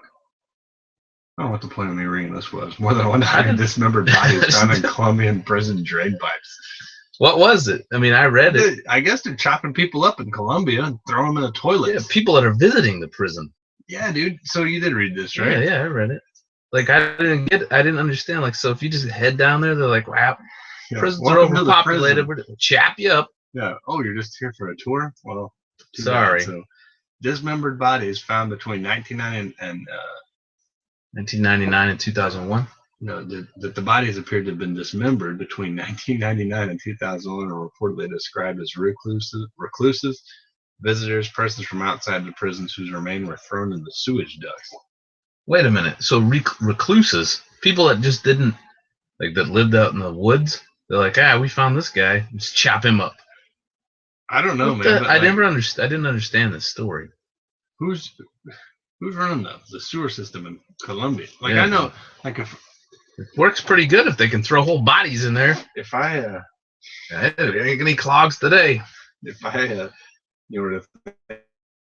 I don't know what the point of me reading this was. More than 100 dismembered bodies found in Colombian prison drain pipes. What was it? I mean, I read it. I guess they're chopping people up in Colombia and throwing them in a toilet. Yeah, people that are visiting the prison. Yeah, dude. So you did read this, right? Yeah, I read it. Like, I didn't understand. Like, so if you just head down there, they're like, wow, prisons are overpopulated. We're gonna chop you up. Yeah. Oh, you're just here for a tour? Well, sorry. So, dismembered bodies found between 1999 and 2001. No, that the bodies appeared to have been dismembered between 1999 and 2001 are reportedly described as recluses, visitors, persons from outside the prisons whose remains were thrown in the sewage ducts. Wait a minute. So recluses, people that just didn't, like, that lived out in the woods, they're like, we found this guy, let's chop him up. I don't know, man. I didn't understand this story. Who's running the sewer system in Colombia? Like, yeah. I know, like, if it works pretty good if they can throw whole bodies in there. If I there ain't any clogs today. If I were to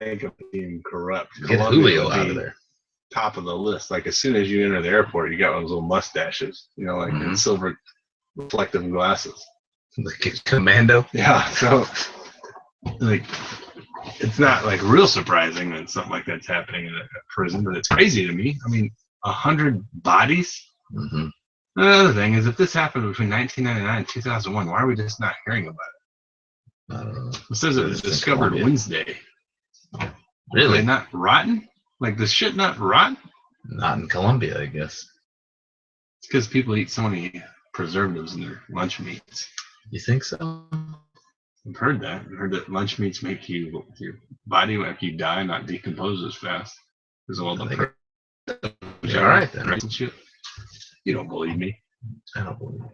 think of being corrupt, get Julio out of there. Top of the list. Like, as soon as you enter the airport, you got one of those little mustaches, like in silver reflective glasses. Like a commando. Yeah. So, like, it's not like real surprising that something like that's happening in a prison, but it's crazy to me. I mean, 100 bodies. Mm-hmm. Another thing is, if this happened between 1999 and 2001, why are we just not hearing about it? I don't know. It says it was discovered Wednesday. Really? Are they not rotten? Like, the shit not rotten? Not in Colombia, I guess. It's because people eat so many preservatives in their lunch meats. You think so? I've heard that. I've heard that lunch meats make your body, after you die, not decompose as fast. Because of all the all right, then. Right? Shit. You don't believe me. I don't believe you.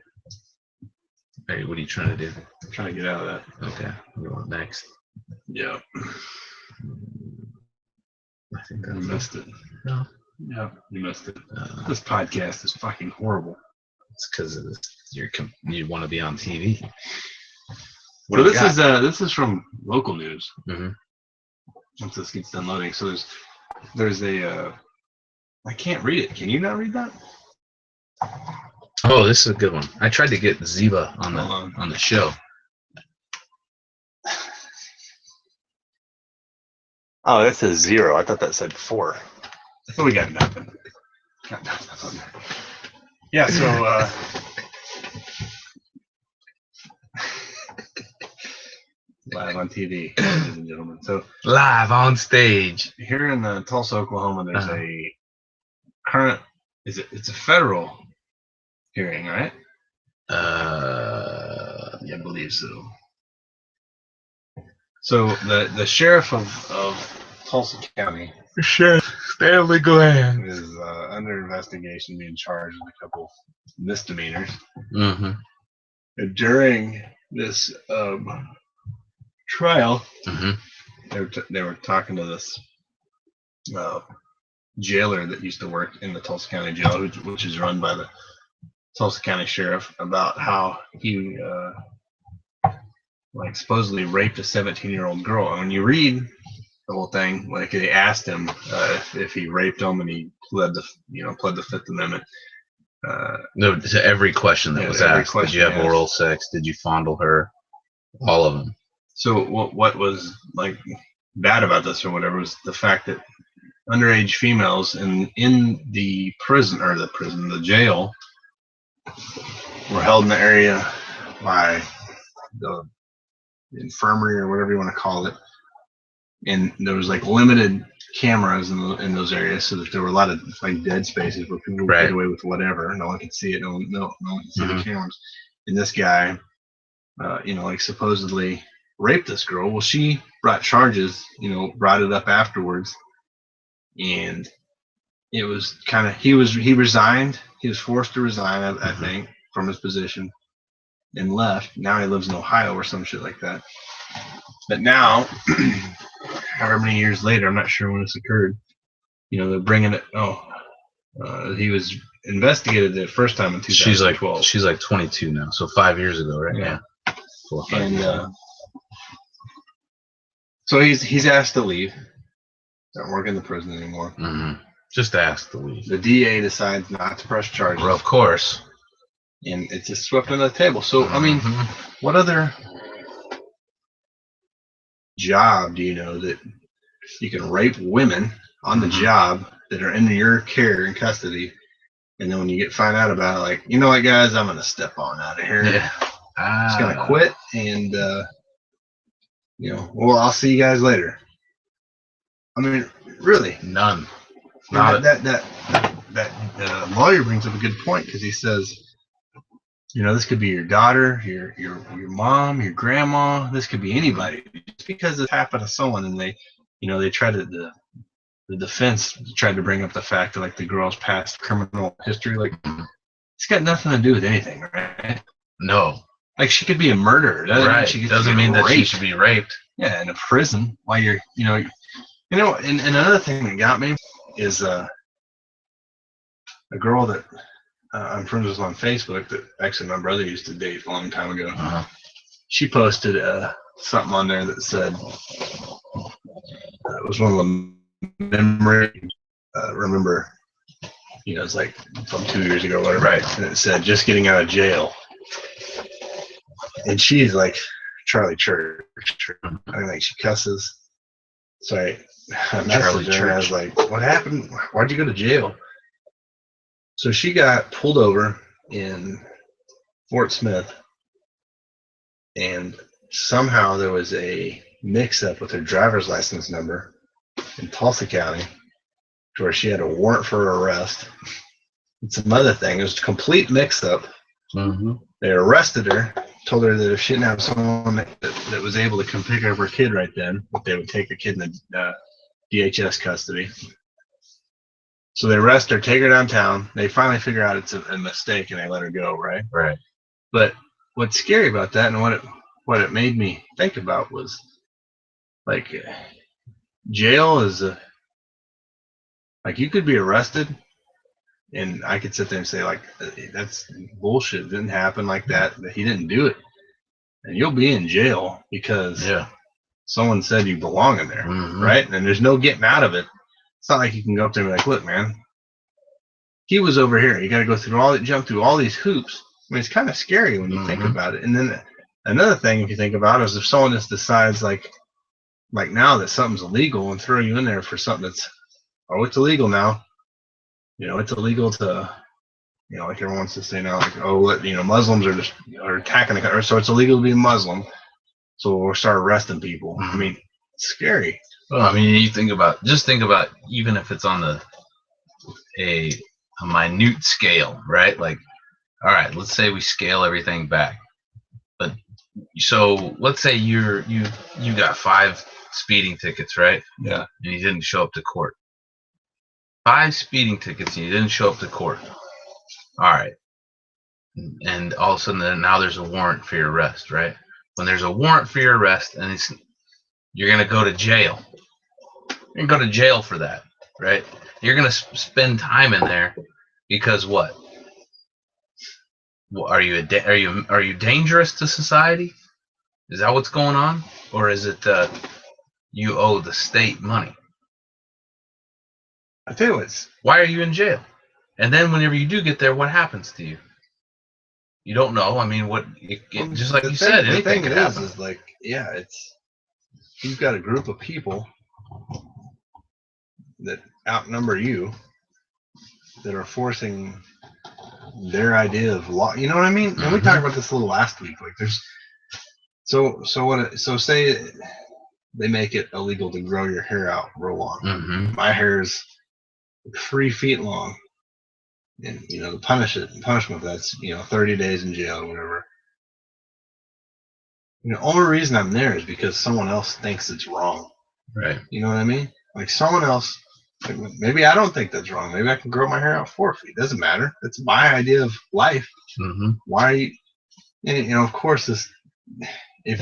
Hey, what are you trying to do? I'm trying to get out of that. Okay. You want next? Yeah. I think you missed it. No. Yeah, you missed it. This podcast is fucking horrible. It's because you want to be on TV. So this is from local news. Mm-hmm. Once this gets done loading, so there's a I can't read it. Can you not read that? Oh, this is a good one. I tried to get Ziva on the show. Oh, that says 0. I thought that said 4. So we got nothing. Got nothing on there. Yeah, so live on TV, ladies and gentlemen. So Live on stage. here in Tulsa, Oklahoma, there's a current. It's a federal hearing, right? Yeah, I believe so. So the sheriff of Tulsa County, Sheriff Stanley Glenn. is under investigation, being charged with a couple misdemeanors. Mm-hmm. And during this trial, they were talking to this jailer that used to work in the Tulsa County Jail, which is run by the Tulsa County Sheriff, about how he supposedly raped a 17-year-old girl. And when you read the whole thing, like they asked him if he raped them, and he pled the Fifth Amendment. No, to every question that was asked. Did you have asked. oral sex? Did you fondle her? All of them. So what was bad about this or whatever was the fact that underage females in the the jail were held in the area by the infirmary or whatever you want to call it, and there was limited cameras in those areas, so that there were a lot of dead spaces where people would get away with whatever. No one could see it. No one could see the cameras. And this guy, supposedly raped this girl. Well, she brought charges. Brought it up afterwards, and it was he resigned. He was forced to resign, I think, from his position, and left. Now he lives in Ohio or some shit like that. But now, however many years later, I'm not sure when this occurred, they're bringing it. He was investigated the first time in 2012. She's like 22 now, so 5 years ago, right? Yeah. 4 or 5 years ago. So he's asked to leave. Doesn't work in the prison anymore. Just asked to leave. The DA decides not to press charges. Well, of course. And it's just swept under the table. So, I mean, what other job do you know that you can rape women on the job that are in your care and custody, and then when you get find out about it, you know what, guys, I'm gonna step on out of here. Yeah. I'm just gonna quit, and well, I'll see you guys later. I mean, really, none. That lawyer brings up a good point, because he says, this could be your daughter, your mom, your grandma. This could be anybody. Just because it happened to someone, and they tried to the defense tried to bring up the fact that the girl's past criminal history, it's got nothing to do with anything, right? No. She could be a murderer. Doesn't mean that she should be raped. Yeah, in a prison while you're, and another thing that got me is a girl that I'm friends with on Facebook that actually my brother used to date a long time ago. She posted something on there that said it was one of the memories. Remember, it's from 2 years ago or whatever. Right. And it said, just getting out of jail. And she's like Charlie Church. I think she cusses. So I messaged her and I was like, what happened? Why'd you go to jail? So she got pulled over in Fort Smith, and somehow there was a mix-up with her driver's license number in Tulsa County, to where she had a warrant for her arrest and some other thing. It was a complete mix-up. They arrested her, told her that if she didn't have someone that was able to come pick up her kid right then, that they would take the kid in the DHS custody. So they arrest her, take her downtown. They finally figure out it's a mistake, and they let her go, right? Right. But what's scary about that, and what it made me think about, was jail is you could be arrested, and I could sit there and say that's bullshit. It didn't happen like that. That he didn't do it, and you'll be in jail because someone said you belong in there, right? And there's no getting out of it. It's not like you can go up there and be like, look, man, he was over here. You got to go through jump through all these hoops. I mean, it's kind of scary when you think about it. And then another thing, if you think about it, is if someone just decides like now that something's illegal and throw you in there for something that's, oh, it's illegal now. You know, it's illegal to, you know, like everyone wants to say now, like, oh, you know, Muslims are just are attacking the country, so it's illegal to be a Muslim. So we'll start arresting people. I mean, it's scary. Well, I mean, think about even if it's on a minute scale, right? Like, all right, let's say we scale everything back. But so let's say you got 5 speeding tickets, right? Yeah. And you didn't show up to court. 5 speeding tickets and you didn't show up to court. All right. And all of a sudden then now there's a warrant for your arrest, right? When there's a warrant for your arrest and you're going to go to jail. You're going to go to jail for that, right? You're going to spend time in there because what? Are you dangerous to society? Is that what's going on? Or is it you owe the state money? I tell you what, Why are you in jail? And then whenever you do get there, what happens to you? You don't know. I mean, just like you said, the anything thing could is happen. like, yeah, you've got a group of people that outnumber you that are forcing their idea of law. You know what I mean? And we talked about this a little last week. Like, there's so say they make it illegal to grow your hair out real long. My hair is 3 feet long, and you know the punishment that's 30 days in jail or whatever. You know, only reason I'm there is because someone else thinks it's wrong. Right. You know what I mean? Like someone else, like maybe I don't think that's wrong. Maybe I can grow my hair out 4 feet. Doesn't matter. That's my idea of life. Why are you? And, you know, of course, this. If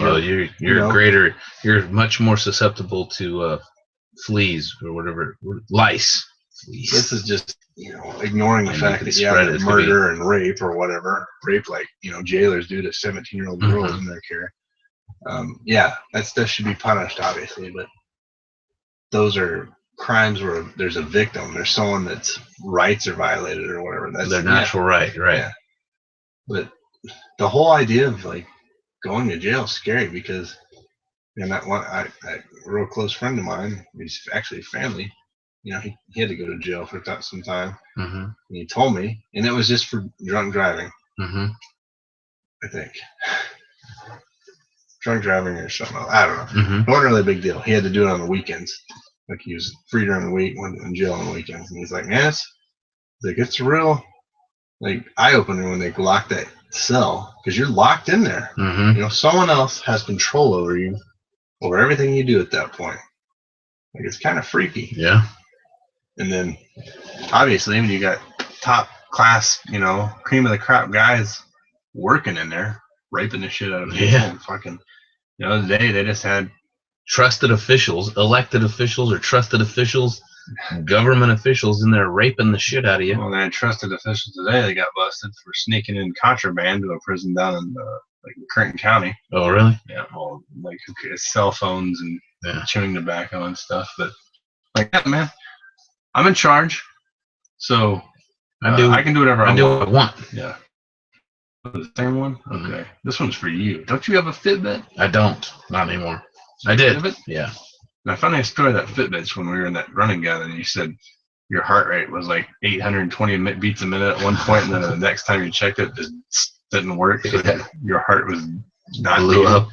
You're much more susceptible to fleas or whatever, lice. Fleas. This is just ignoring the fact that there's murder and rape or whatever. Rape, like jailers do to 17-year-old girls in their care. That should be punished, obviously, but those are crimes where there's a victim, there's someone that's rights are violated or whatever. That's their natural right. Yeah. But the whole idea of like going to jail is scary because, and that one, a real close friend of mine, he's actually family. He had to go to jail for some time. And he told me, and it was just for drunk driving. I think. Drunk driving or something. I don't know. It wasn't really a big deal. He had to do it on the weekends. Like he was free during the week, went in jail on the weekends. And he's like, man, it's real like eye-opener when they lock that cell because you're locked in there. Someone else has control over you, over everything you do at that point. Like it's kind of freaky. Yeah. And then obviously when you got top class, cream of the crop guys working in there, raping the shit out of people and fucking the other day they just had trusted officials, elected officials or trusted officials, government officials in there raping the shit out of you. Well, they had trusted officials today. They got busted for sneaking in contraband to a prison down in Clinton County. Oh, really? Yeah. Well, like cell phones and chewing tobacco and stuff. But like, yeah, man, I'm in charge, so I can do whatever I want. Yeah. The same one? Okay. This one's for you. Don't you have a Fitbit? I don't. Not anymore. I did. Fitbit? Yeah. And I found a story of that Fitbits when we were in that running gather, and you said your heart rate was like 820 beats a minute at one point, and then the next time you checked it, it didn't work. So your heart was not blew up.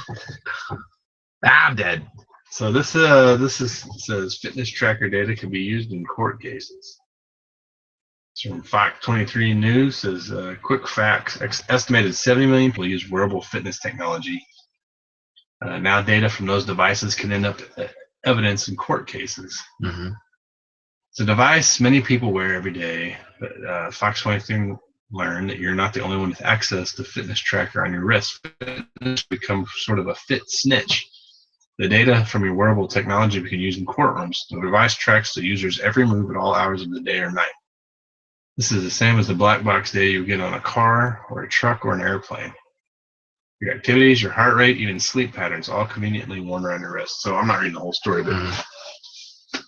I'm dead. So this says fitness tracker data can be used in court cases. It's from Fox 23 News. Says quick facts: estimated 70 million people use wearable fitness technology. Now data from those devices can end up evidence in court cases. It's a device many people wear every day. But Fox 23 learned that you're not the only one with access to fitness tracker on your wrist. Fitness becomes sort of a fit snitch. The data from your wearable technology we can use in courtrooms. The device tracks the user's every move at all hours of the day or night. This is the same as the black box data you get on a car or a truck or an airplane. Your activities, your heart rate, even sleep patterns, all conveniently worn around your wrist. So I'm not reading the whole story, but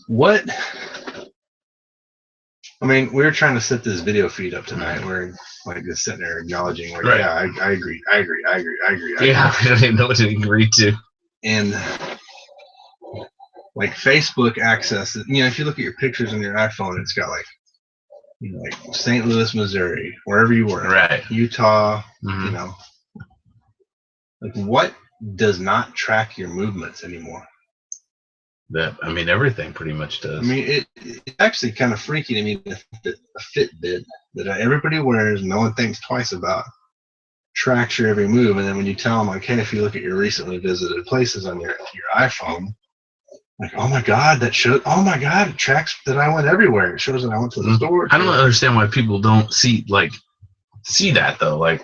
what? I mean, we were trying to set this video feed up tonight. We're like just sitting there acknowledging, like, right. Yeah, I agree. Yeah, I didn't know what to agree to. And like Facebook access. You know, if you look at your pictures on your iPhone, it's got like, you know, like St. Louis, Missouri, wherever you were, Right. Utah, Mhm. you know, like what does not track your movements anymore? I mean, everything pretty much does. I mean, it's actually kind of freaky to me that a Fitbit that everybody wears, no one thinks twice about, tracks your every move. And then when you tell them, like, hey, if you look at your recently visited places on your iPhone, like, oh my God, that shows, oh my God, it tracks that I went everywhere. It shows that I went to the store. I don't understand why people don't see that though. Like,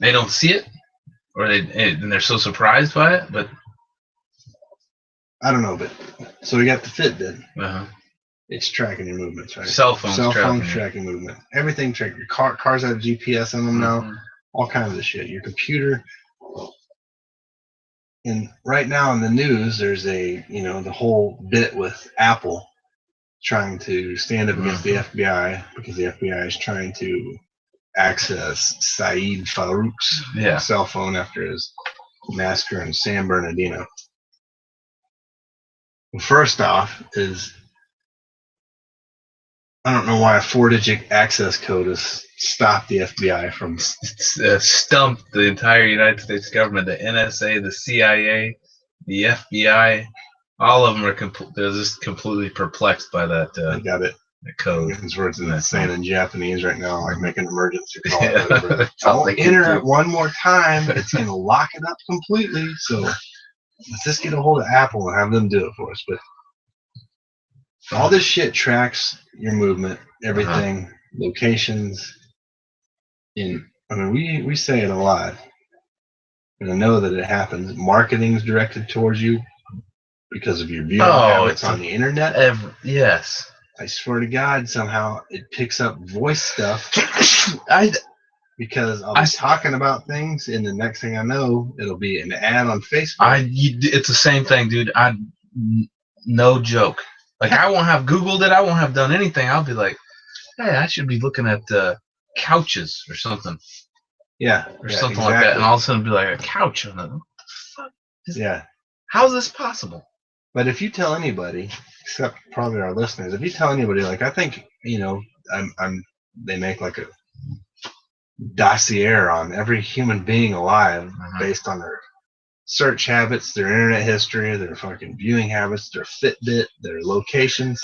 they don't see it, or and they're so surprised by it. But I don't know, but so we got the Fitbit. uh-huh. It's tracking your movements, right? Cell phones tracking movement. Everything tracking. Your cars have GPS on them now. All kinds of shit. Your computer. And right now in the news, there's the whole bit with Apple trying to stand up against the FBI because the FBI is trying to access Saeed Farouk's cell phone after his massacre in San Bernardino. Well, first off is, I don't know why a 4-digit access code has stopped the FBI from stumped the entire United States government, the NSA, the CIA, the FBI. All of them are they're just completely perplexed by that. I got it. The code. It's words in saying in Japanese right now, like make an emergency call. Yeah. Don't enter it one more time. It's going to lock it up completely. So let's just get a hold of Apple and have them do it for us. But all this shit tracks your movement, everything, locations. I mean, we say it a lot, and I know that it happens. Marketing's directed towards you because of your viewing habits on the internet. Yes. I swear to God, somehow it picks up voice stuff. Because I'll be talking about things, and the next thing I know, it'll be an ad on Facebook. It's the same thing, dude. No joke. Like, I won't have Googled it. I won't have done anything. I'll be like, hey, I should be looking at couches or something. Yeah. Or something like that. And all of a sudden be like, a couch. And I'm like, what the fuck? Yeah. How's this possible? But if you tell anybody, except probably our listeners, if you tell anybody, like, I think, they make like a dossier on every human being alive based on their search habits, their internet history, their fucking viewing habits, their Fitbit, their locations.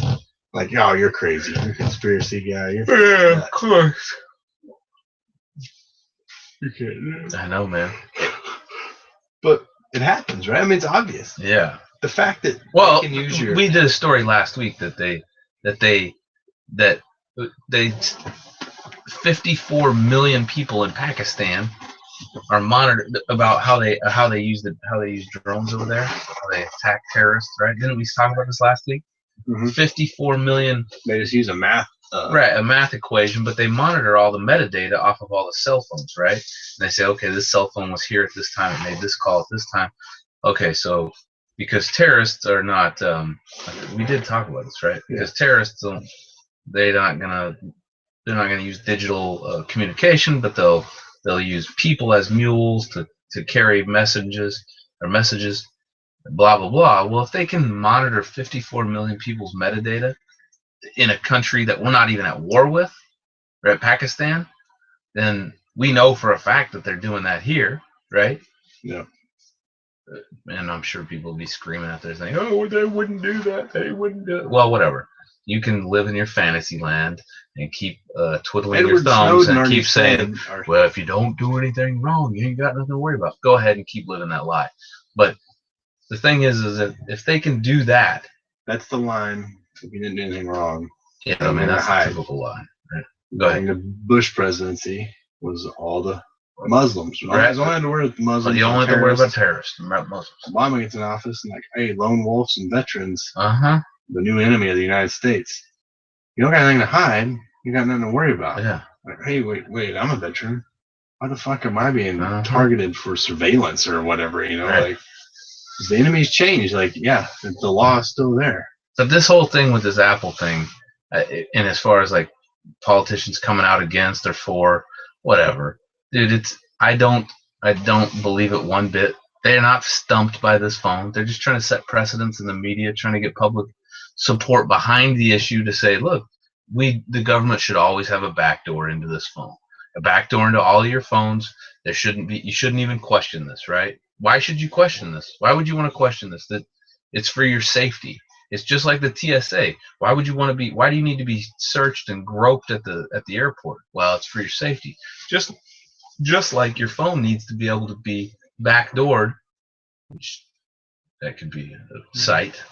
Like, oh, you're crazy. You're a conspiracy guy. Yeah, of course. You can't. I know, man. But it happens, right? I mean, it's obvious. Yeah. The fact that they can use we did a story last week that 54 million people in Pakistan are monitored about how they use drones over there, how they attack terrorists, right? Didn't we talk about this last week? 54 million. They just use a math equation, but they monitor all the metadata off of all the cell phones, right? And they say, okay, this cell phone was here at this time, it made this call at this time. Okay, so because terrorists are not, we did talk about this, right? Because terrorists they're not gonna use digital communication, but they'll use people as mules to carry messages, blah blah blah. Well, if they can monitor 54 million people's metadata in a country that we're not even at war with, right, Pakistan, then we know for a fact that they're doing that here, right? Yeah. And I'm sure people will be screaming out there saying, oh, they wouldn't do that. They wouldn't do it. Well, whatever. You can live in your fantasy land and keep twiddling your thumbs and keep saying, well, if you don't do anything wrong, you ain't got nothing to worry about. Go ahead and keep living that lie. But the thing is that if they can do that. That's the line. If you didn't do anything wrong. Yeah, I mean, that's a typical lie. Right? Go ahead. The Bush presidency was all the Muslims. Right. You only had to worry about Muslims. You only have to worry about terrorists, not Muslims. Obama gets in office and like, hey, lone wolves and veterans, the new enemy of the United States. You don't got anything to hide. You got nothing to worry about. Yeah. Like, hey, wait, I'm a veteran. Why the fuck am I being targeted for surveillance or whatever? Right. Like, the enemy's changed. Like, yeah, the law is still there. But this whole thing with this Apple thing, and as far as like politicians coming out against or for, whatever, dude, I don't believe it one bit They're not stumped by this phone. They're just trying to set precedents in the media, trying to get public support behind the issue to say, look, the government should always have a backdoor into this phone, a backdoor into all of your phones. You shouldn't even question this, right? Why should you question this? Why would you want to question this? That it's for your safety. It's just like the TSA. Why do you need to be searched and groped at the airport? Well, it's for your safety. Just like your phone needs to be able to be backdoored, which that could be a site,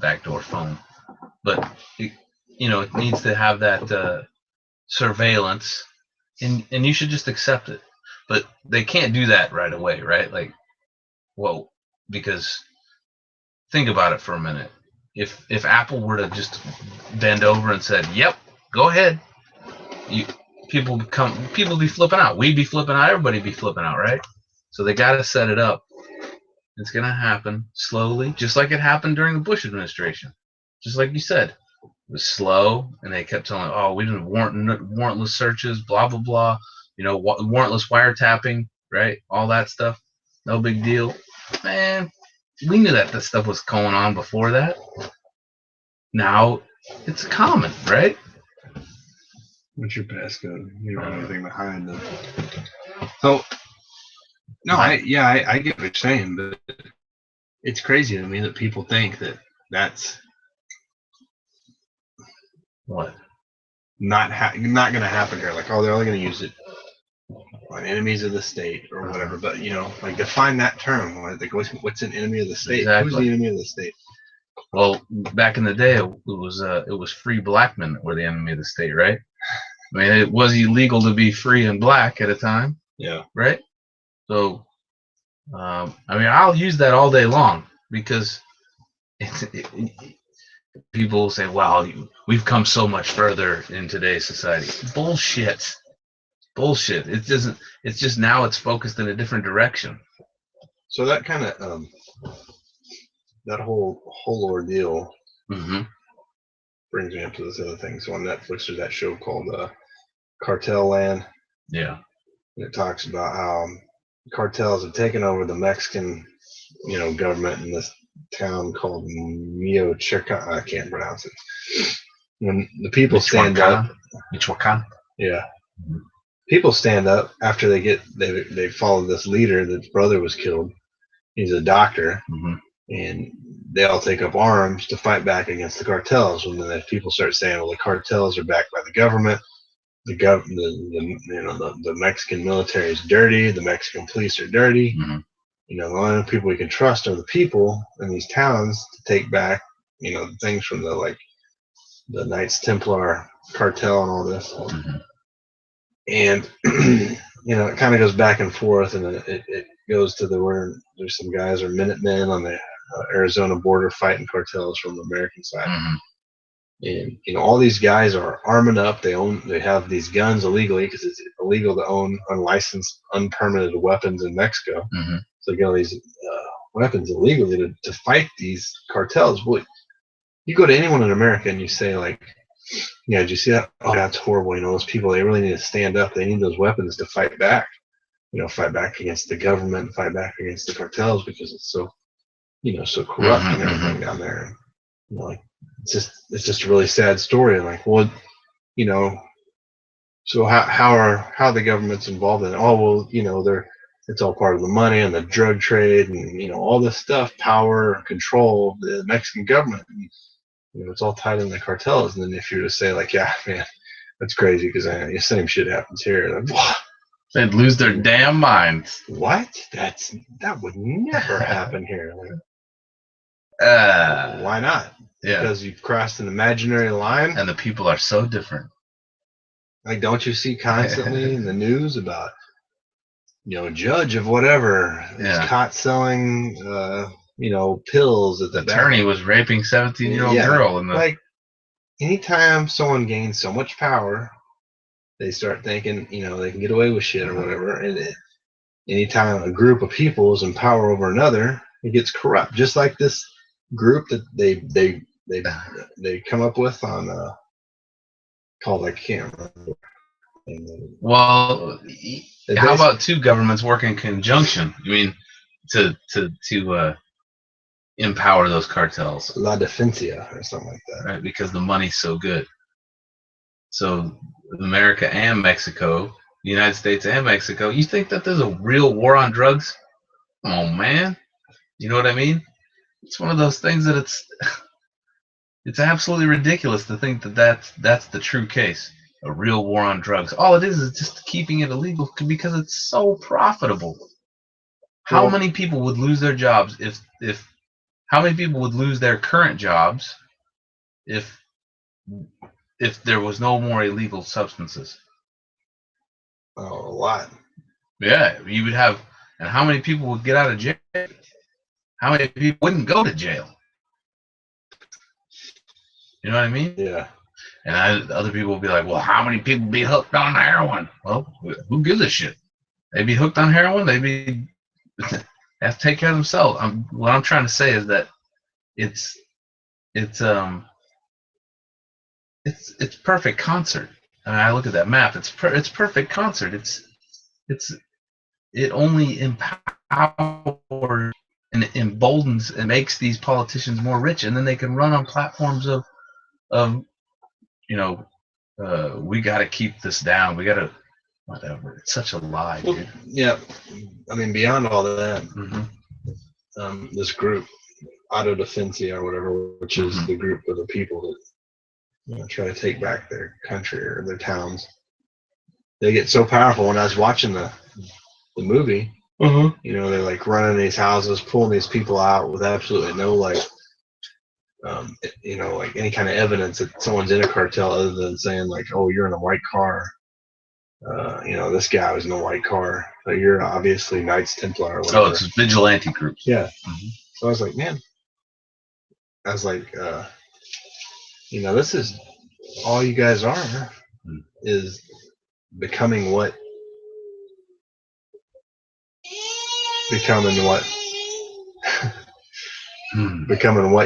backdoor phone. But it needs to have that surveillance, and you should just accept it. But they can't do that right away, right? Like, well, because think about it for a minute. If Apple were to just bend over and said, "Yep, go ahead," people be flipping out. We'd be flipping out. Everybody'd be flipping out, right? So they got to set it up. It's going to happen slowly, just like it happened during the Bush administration. Just like you said, it was slow, and they kept telling, "Oh, we didn't warrantless searches, blah blah blah." Warrantless wiretapping, right? All that stuff, no big deal. Man, we knew that this stuff was going on before that. Now it's common, right? What's your passcode? You don't have anything behind them. So, no, I get what you're saying, but it's crazy to me that people think that that's What? not going to happen here. Like, oh, they're only going to use it on enemies of the state or whatever. But like, define that term. Like, what's an enemy of the state? Exactly. Who's the enemy of the state? Well, back in the day, it was free black men that were the enemy of the state, right? I mean, it was illegal to be free and black at a time. Yeah. Right. So, I'll use that all day long because people say, "Wow, we've come so much further in today's society." Bullshit. It doesn't. It's just now it's focused in a different direction. So that kind of that whole ordeal brings me up to this other thing. So on Netflix, there's that show called Cartel Land. Yeah. And it talks about how cartels have taken over the Mexican, government in this town called Michoacan. I can't pronounce it. When the people stand up, Michoacan. Yeah. People stand up after they follow this leader. That's brother was killed. He's a doctor, and they all take up arms to fight back against the cartels. And then people start saying, "Well, the cartels are backed by the government. The Mexican military is dirty. The Mexican police are dirty. The only people we can trust are the people in these towns to take back, things from the Knights Templar cartel and all this." And it kind of goes back and forth, and it goes to where there's some guys are Minutemen on the Arizona border fighting cartels from the American side. And all these guys are arming up. They have these guns illegally because it's illegal to own unlicensed, unpermitted weapons in Mexico. So they get all these weapons illegally to fight these cartels. Well, you go to anyone in America and you say, like, "Yeah, did you see that? Oh, that's horrible. Those people, they really need to stand up. They need those weapons to fight back. Fight back against the government, fight back against the cartels because it's so, so corrupt and everything down there." And, it's just a really sad story. And like, well, so how are the government's involved in it? Oh, well, it's all part of the money and the drug trade and all this stuff, power, control of the Mexican government. And, it's all tied in the cartels. And then if you're to say, like, "Yeah, man, that's crazy because the same shit happens here," like, what? They'd lose their damn minds. What? That would never happen here. Like, why not? Yeah. Because you've crossed an imaginary line. And the people are so different. Like, don't you see constantly in the news about, judge of whatever is caught selling, pills at the attorney was raping 17-year-old girl in the like. Anytime someone gains so much power, they start thinking, they can get away with shit or whatever. And anytime a group of people is in power over another, it gets corrupt. Just like this group that they come up with on called, I can't remember. Well, how about two governments work in conjunction? I mean, to empower those cartels, La Defensia or something like that. right? Because the money's so good. So America and Mexico, the United States and Mexico, you think that there's a real war on drugs? Oh man, you know what I mean? It's one of those things that it's absolutely ridiculous to think that that's the true case. A real war on drugs. All it is just keeping it illegal because it's so profitable. How Well- many people would lose their jobs if how many people would lose their current jobs if there was no more illegal substances? Oh, a lot. Yeah, you would have. And how many people would get out of jail? How many people wouldn't go to jail? You know what I mean? Yeah. And other people will be like, well, how many people be hooked on heroin? Well, who gives a shit? They be hooked on heroin. They have to take care of themselves. What I'm trying to say is that it's perfect concert. And I look at that map. It's perfect concert. It only empowers and emboldens and makes these politicians more rich, and then they can run on platforms of we got to keep this down. We got to whatever. It's such a lie, Well, dude. yeah. I mean, beyond all that, Mm-hmm. this group, Auto Defensia or whatever, which is Mhm. the group of the people that try to take back their country or their towns, they get so powerful. When I was watching the movie, they're like running these houses, pulling these people out with absolutely no like any kind of evidence that someone's in a cartel other than saying like, oh, you're in a white car. This guy was in a white car. But you're obviously Knights Templar or whatever. Oh, it's vigilante groups. Yeah. Mhm. So I was like, this is all you guys are is becoming what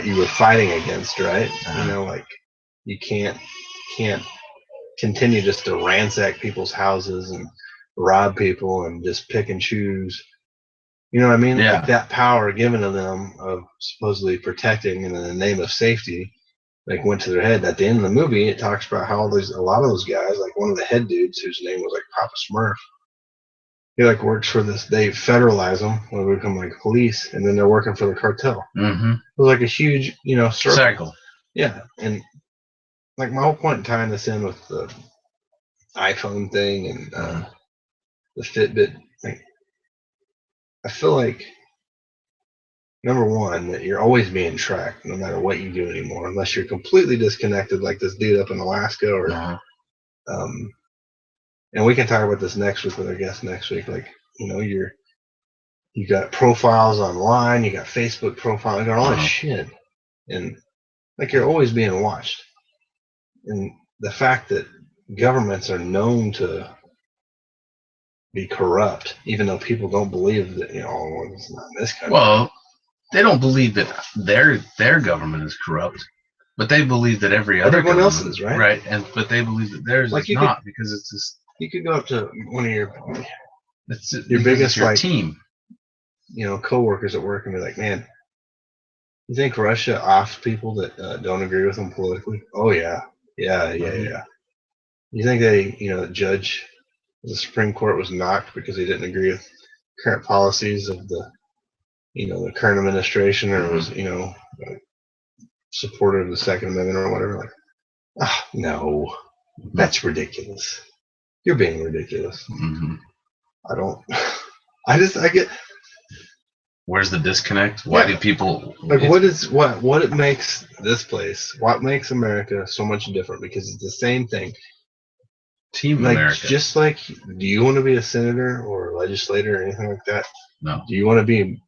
you were fighting against, right? Like you can't continue just to ransack people's houses and rob people and just pick and choose. You know what I mean? Yeah. Like that power given to them of supposedly protecting in the name of safety, like went to their head. At the end of the movie, it talks about how a lot of those guys, like one of the head dudes whose name was like Papa Smurf, he like works for this. They federalize them when they become like police, and then they're working for the cartel. Mm-hmm. It was like a huge, circle. Cycle. Yeah, and like my whole point in tying this in with the iPhone thing and the Fitbit thing, I feel like number one that you're always being tracked no matter what you do anymore, unless you're completely disconnected, like this dude up in Alaska, or and we can talk about this next week with our guest next week. Like you got profiles online, you got Facebook profiles, you got all this shit, and like you're always being watched. And the fact that governments are known to be corrupt, even though people don't believe that, it's not in this country. Well, they don't believe that their government is corrupt, but they believe that everyone else is, right? Right, but they believe that theirs Like is not because it's just you could go up to one of your biggest like team, coworkers at work and be like, man, you think Russia offs people that don't agree with them politically? Oh yeah. You think the judge of the Supreme Court was knocked because he didn't agree with current policies of the current administration, or was supportive of the Second Amendment or whatever? Like, no, that's ridiculous. You're being ridiculous. Mm-hmm. I get. Where's the disconnect? Why do people like? What it makes this place? What makes America so much different? Because it's the same thing. Team like, America. Just like, do you want to be a senator or a legislator or anything like that? No. Do you want to be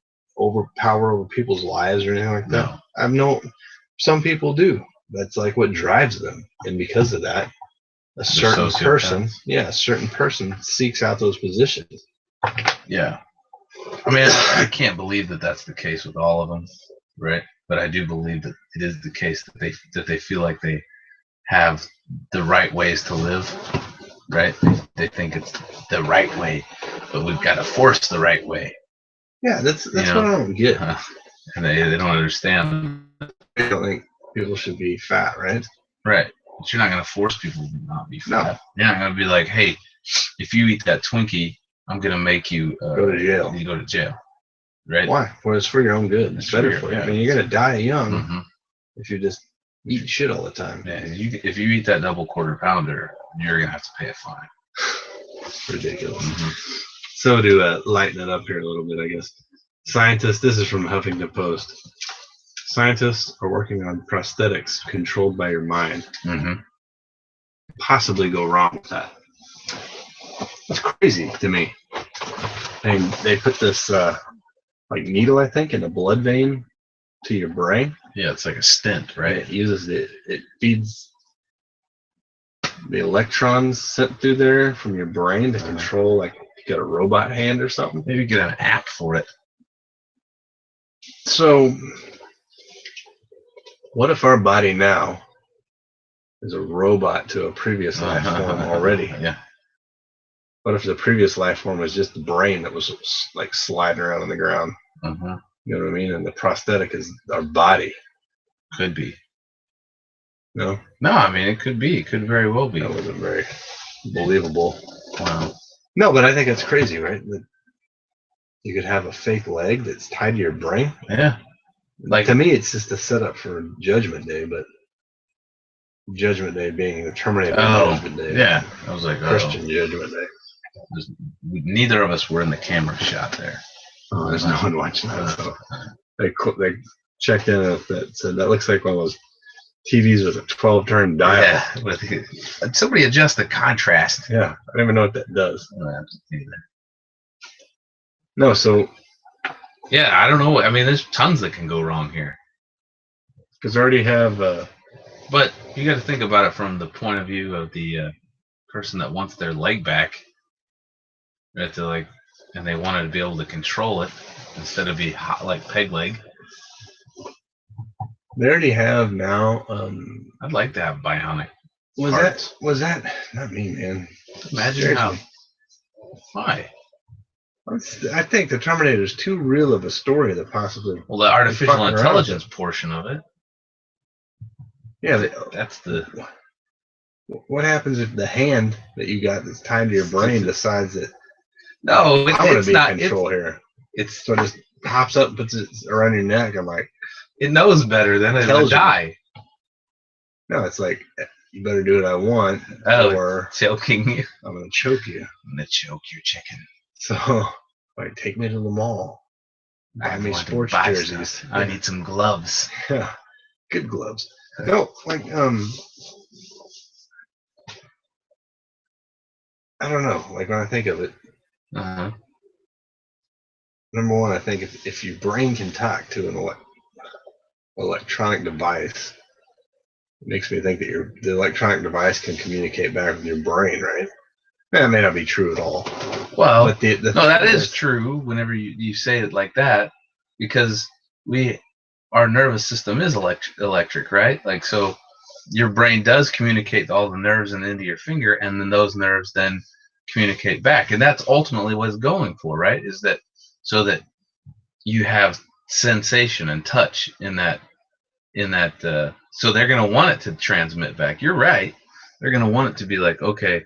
power over people's lives or anything like that? No. Some people do. That's like what drives them, and because of that, a certain person seeks out those positions. Yeah. I mean, I can't believe that that's the case with all of them, right? But I do believe that it is the case that they feel like they have the right ways to live, right? They think it's the right way, but we've got to force the right way. Yeah, that's You what know? I don't get. And they don't understand. I don't think people should be fat, right? Right. But you're not going to force people to not be No. fat. You're not going to be like, hey, if you eat that Twinkie, I'm going to make you Go to jail. You go to jail. Right? Why? Well, it's for your own good. It's better for you. I mean, you're gonna die young Mm-hmm. if you just eat shit all the time. Yeah, if you eat that double quarter pounder, you're going to have to pay a fine. It's ridiculous. Mm-hmm. So to lighten it up here a little bit, I guess. Scientists, this is from Huffington Post. Scientists are working on prosthetics controlled by your mind. Mm-hmm. Possibly go wrong with that. It's crazy to me. And they put this like needle, I think, in a blood vein to your brain. Yeah, it's like a stent, right? It uses it feeds the electrons sent through there from your brain to control, like you got a robot hand or something. Maybe get an app for it. So, what if our body now is a robot to a previous life form already? Yeah. What if the previous life form was just the brain that was like sliding around on the ground? Mm-hmm. You know what I mean? And the prosthetic is our body. Could be. No, No, I mean it could be. It could very well be. that wasn't very believable. Wow. No, but I think it's crazy, right? That you could have a fake leg that's tied to your brain. Yeah. Like To me, it's just a setup for Judgment Day, but Judgment Day being the Terminator Judgment Day. Yeah. I was like, Christian Judgment Day. Neither of us were in the camera shot there. Oh, there's no one watching that. So they checked in with that, said that looks like one of those TVs with a 12-turn dial. Yeah. With somebody adjust the contrast. Yeah, I don't even know what that does. I don't have to do that. No, so Yeah, I don't know. I mean, there's tons that can go wrong here. because I already have But you got to think about it from the point of view of the person that wants their leg back. Right? And they wanted to be able to control it instead of be hot like peg leg. they already have now. I'd like to have bionic. Was parts. that not me, man? Imagine how. Seriously. Why? I think the Terminator is too real of a story to possibly. Well, the artificial fucking around intelligence portion of it. Yeah, That's the. what happens if the hand that you got that's tied to your brain decides that No, I want to it's be not. in control here? It's So it just hops up, puts it around your neck. I'm like, it knows better than a Tells you. guy no, it's like you better do what I want, Oh. or choking you. I'm gonna choke you. I'm gonna choke your chicken. So, like, take me to the mall, buy I me want to sports buy jerseys. stuff. I need some gloves. Yeah, good gloves. No, like I don't know. Like when I think of it, Uh-huh. number one, I think if your brain can talk to an electronic device, it makes me think that the electronic device can communicate back with your brain, right? That may not be true at all. Well, But the no, that is true whenever you say it like that, because our nervous system is electric, right? Like, so your brain does communicate all the nerves and into your finger, and then those nerves then communicate back. And that's ultimately what it's going for, right? Is that so that you have sensation and touch in that, so they're going to want it to transmit back. You're right. They're going to want it to be like, okay,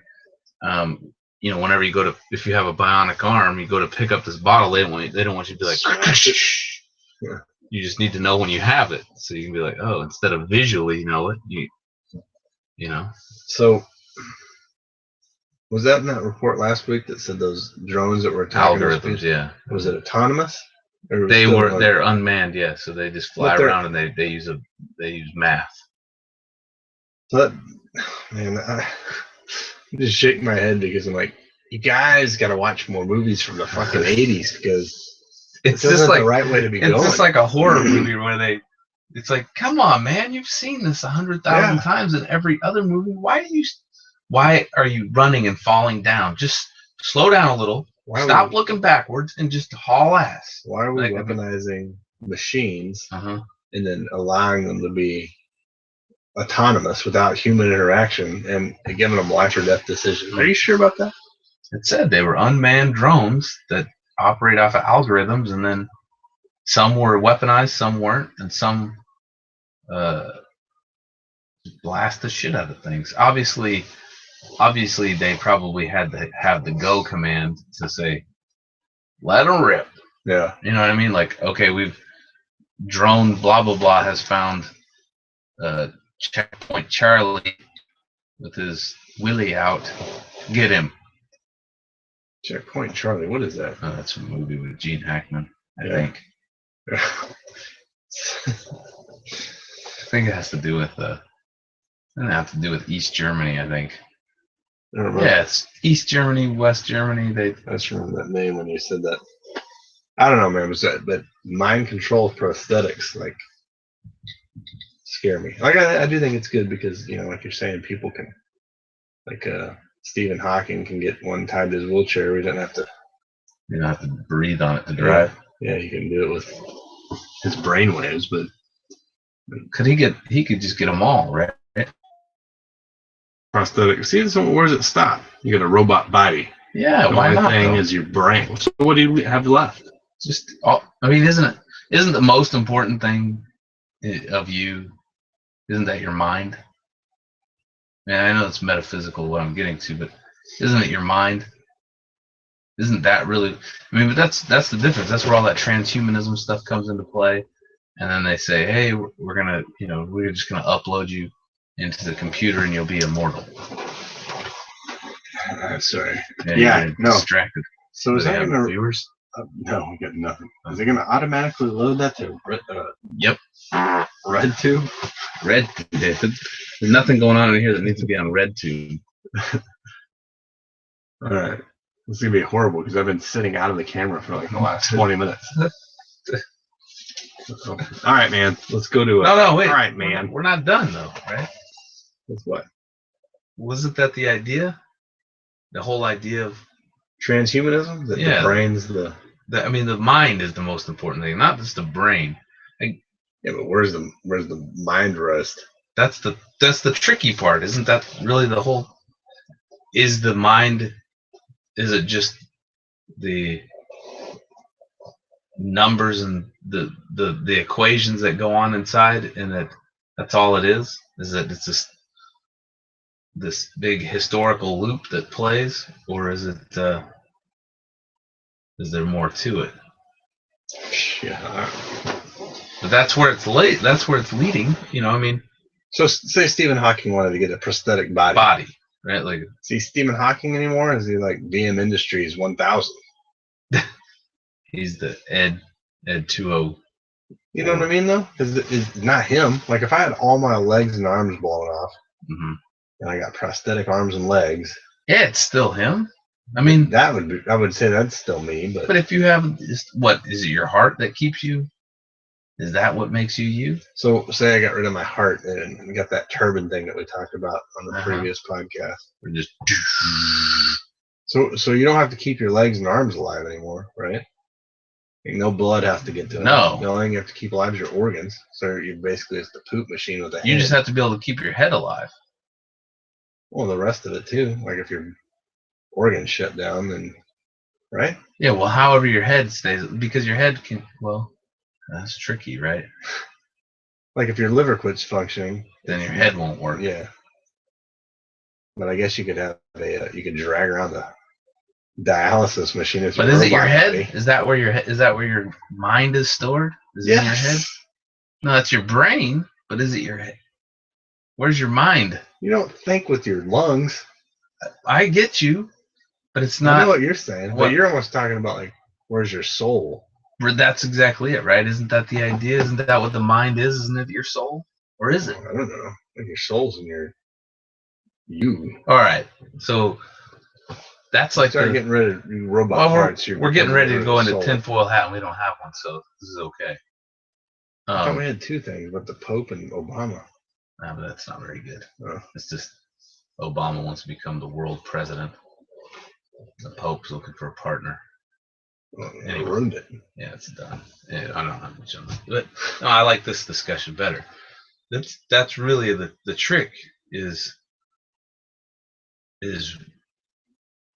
whenever you if you have a bionic arm, you go to pick up this bottle, they don't want you to be like, Yeah. you just need to know when you have it. So you can be like, oh, instead of visually know it, you know. So, was that in that report last week that said those drones that were attacking those Algorithms, people, yeah. was it autonomous? Or was it still like- They're unmanned, yeah. So they just fly But they're- around and they use math. But man, I just shake my head because I'm like, you guys got to watch more movies from the fucking 80s because It's this just isn't like the right way to be it's going. just like a horror movie where it's like, come on, man, you've seen this 100,000 Yeah. times in every other movie. Why are you running and falling down? Just slow down a little. Why are Stop we- looking backwards and just haul ass. Why are we like- weaponizing machines Uh-huh. and then allowing them to be autonomous without human interaction and giving them life or death decisions? Are you sure about that? It said they were unmanned drones that operate off of algorithms, and then some were weaponized, some weren't, and some blast the shit out of things. Obviously, they probably had to have the go command to say, "Let them rip." Yeah. You know what I mean? Like, okay, we've drone blah blah blah has found checkpoint Charlie with his willy out. Get him. Checkpoint Charlie. What is that? Oh, that's a movie with Gene Hackman, I Yeah. think. I think it has to do with doesn't have to do with East Germany, I think. I don't remember. Yeah, it's East Germany, West Germany. I just remember that name when you said that. I don't know, man. Was that, but mind control prosthetics like scare me. Like I do think it's good because like you're saying, people can like Stephen Hawking can get one tied to his wheelchair. We didn't have to. You don't have to breathe on it to drive. Yeah, you can do it with his brain waves, but He could just get them all, right? prosthetic. See, so where does it stop? You got a robot body. Yeah, The why only not? thing though? is your brain. So what do you have left? Just, I mean, isn't the most important thing of you? Isn't that your mind? Man, I know it's metaphysical what I'm getting to, but isn't it your mind? Isn't that really? I mean, but that's the difference. That's where all that transhumanism stuff comes into play. And then they say, hey, we're gonna, we're just gonna upload you into the computer and you'll be immortal. Sorry. And Yeah, you're no. distracted. So is Do they that have gonna? viewers? No, we got nothing. Is it gonna automatically load that to Yep. RedTube? Red. There's nothing going on in here that needs to be on RedTube. All right. This is gonna be horrible because I've been sitting out of the camera for like the last 20 minutes. All right, man. Let's go to it. No, wait. All right, man. We're not done though, right? That's what? Wasn't that the idea? The whole idea of Transhumanism? That Yeah. the brain's the. I mean, the mind is the most important thing, not just the brain. Yeah, but where's the mind rest? That's the tricky part. Isn't that really the whole? Is the mind? Is it just the numbers and the equations that go on inside, and that's all it is? Is that it's just this big historical loop that plays, or is it? Is there more to it? Yeah. But that's where it's late. That's where it's leading. I mean, So say Stephen Hawking wanted to get a prosthetic body. right? Like, Is he Stephen Hawking anymore? Is he like DM Industries 1000? he's the Ed 2.0. You know what I mean, though? It's not him. Like, if I had all my legs and arms blown off, Mm-hmm. and I got prosthetic arms and legs, Yeah, it's still him. I mean, that would be. I would say that's still me. But if you have what is it? Your heart that keeps you? Is that what makes you you? so, say I got rid of my heart and got that turban thing that we talked about on the previous podcast. Or just So you don't have to keep your legs and arms alive anymore, right? Like, no blood has to get to them. No. The only thing you have to keep alive is your organs. So you're basically just a poop machine with a you hand. just have to be able to keep your head alive. Well, the rest of it too. Like if your organs shut down, then right? Yeah. Well, however your head stays, because your head can. Well, that's tricky, right? Like if your liver quits functioning, Then your head won't work. yeah. But I guess you could have you could drag around the dialysis machine. If But you're is a it your robot head? body. Is that where your mind is stored? Is it in your head? No, that's your brain. But is it your head? Where's your mind? You don't think with your lungs. I get you, but it's I know not. what you're saying, what- but you're almost talking about like, where's your soul? That's exactly it, right? Isn't that the idea? Isn't that what the mind is? Isn't it your soul, or is it? I don't know. Like your soul's in you. All right, so that's like Start the, getting rid of robot well, parts. we're getting ready to go into soul. tinfoil hat, and we don't have one, so this is okay. I thought we had two things, but the Pope and Obama. No, but that's not very good. Oh. It's just Obama wants to become the world president. The Pope's looking for a partner. Well, Anyway. ruined it. Yeah, it's done. Yeah, I don't have much on that. But no, I like this discussion better. That's really the trick is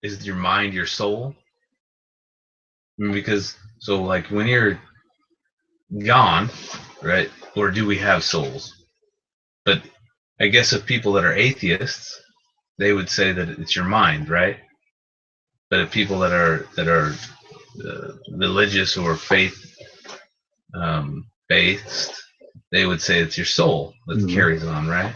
your mind your soul? Because so like when you're gone, right? Or do we have souls? But I guess if people that are atheists, they would say that it's your mind, right? But if people that are religious or faith based, they would say it's your soul that carries on, right?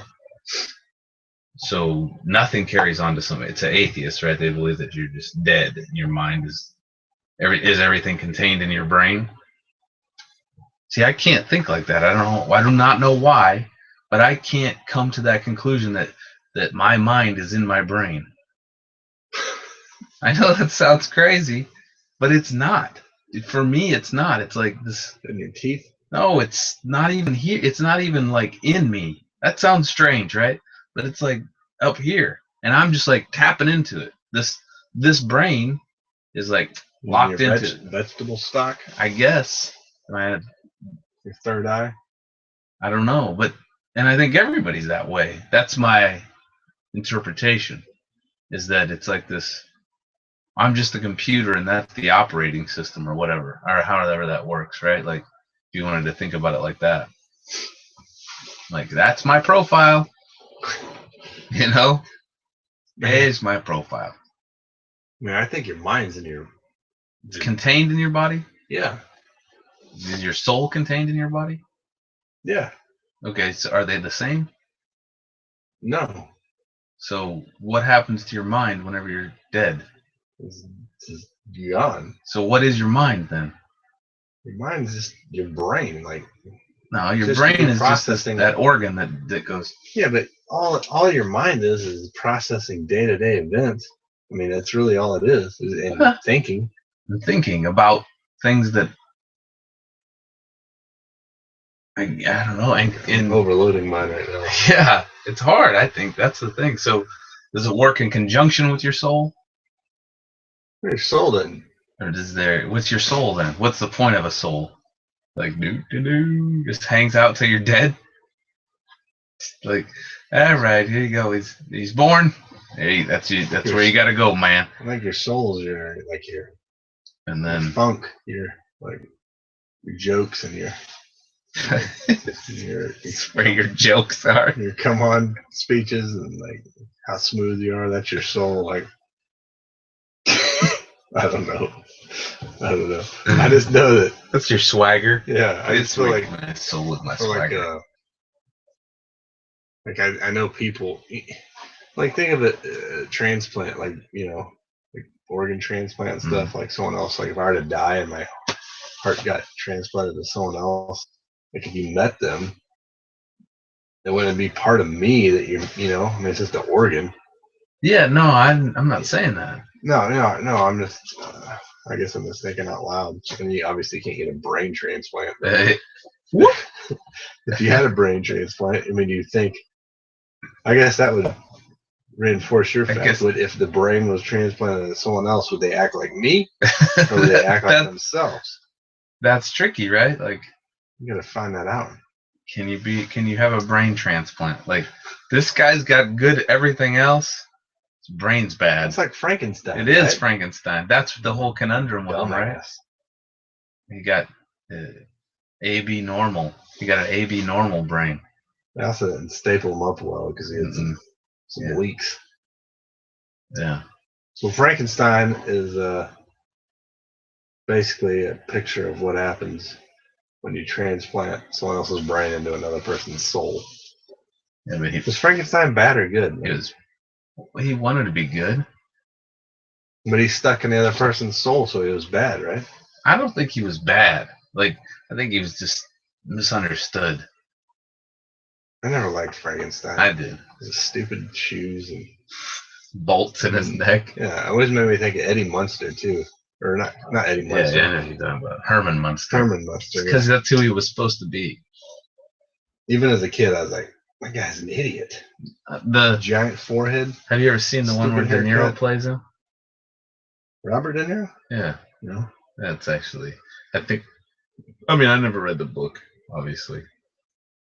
So nothing carries on to somebody. It's an atheist, right? They believe that you're just dead. Your mind is everything contained in your brain. See, I can't think like that. I do not know why, but I can't come to that conclusion that my mind is in my brain. I know that sounds crazy, but it's not. For me, it's not. It's like this. In your teeth? No, it's not even here. It's not even like in me. That sounds strange, right? But it's like up here, and I'm just like tapping into it. This brain is like locked your into it. vegetable stock? I guess. Man, Your third eye? I don't know, and I think everybody's that way. That's my interpretation. Is that it's like this. I'm just a computer, and that's the operating system, or whatever, or however that works, right? Like, if you wanted to think about it like that, like that's my profile. You know, there's my profile. I mean, I think your mind's in your. It's contained in your body. Yeah. Is your soul contained in your body? Yeah. Okay, so are they the same? No. So what happens to your mind whenever you're dead? It's gone. So what is your mind then? Your mind's just your brain, like. No, your Just brain is just processing that organ that goes. Yeah, but all your mind is processing day-to-day events. I mean, that's really all it is and thinking. And thinking about things that I don't know. I'm overloading mine right now. Yeah, it's hard. I think that's the thing. So does it work in conjunction with your soul? Your soul doesn't. Or what's your soul then? What's the point of a soul? Like just hangs out till you're dead? Like, all right, here you go. He's born. Hey, that's where you gotta go, man. I think your soul's your And then funk, your jokes and your it's where your jokes are. Your come on speeches and like how smooth you are. That's your soul. Like I don't know. I just know that That's your swagger. Yeah, I just feel like my soul is my swagger. Like I know people. Like think of a transplant, like like organ transplant and stuff. Like someone else. Like if I were to die and my heart got transplanted to someone else, like if you met them, it wouldn't be part of me that I mean, it's just an organ. Yeah, no, I'm not saying that. No. I'm just. I guess I'm just thinking out loud. And you obviously can't get a brain transplant. If you had a brain transplant, I mean, you think. I guess that would reinforce your fact. But if the brain was transplanted to someone else, would they act like me, or would they act like themselves? That's tricky, right? Like you gotta find that out. Can you have a brain transplant? Like this guy's got good everything else. His brain's bad. It's like Frankenstein. It is Frankenstein. That's the whole conundrum with him, right? He got AB normal. He got an AB normal brain. They also didn't staple him up well because he had some leaks. Yeah. So Frankenstein is basically a picture of what happens when you transplant someone else's brain into another person's soul. Yeah, but was Frankenstein bad or good? He wanted to be good. But he's stuck in the other person's soul, so he was bad, right? I don't think he was bad. Like, I think he was just misunderstood. I never liked Frankenstein. I did. His stupid shoes and bolts in his neck. Yeah, it always made me think of Eddie Munster too, or not Eddie Munster. Yeah, I know you're talking about Herman Munster. Herman Munster, because that's who he was supposed to be. Even as a kid, I was like, "That guy's an idiot." The giant forehead. Have you ever seen the one where De Niro plays him? Robert De Niro? Yeah. No. That's actually, I never read the book, obviously.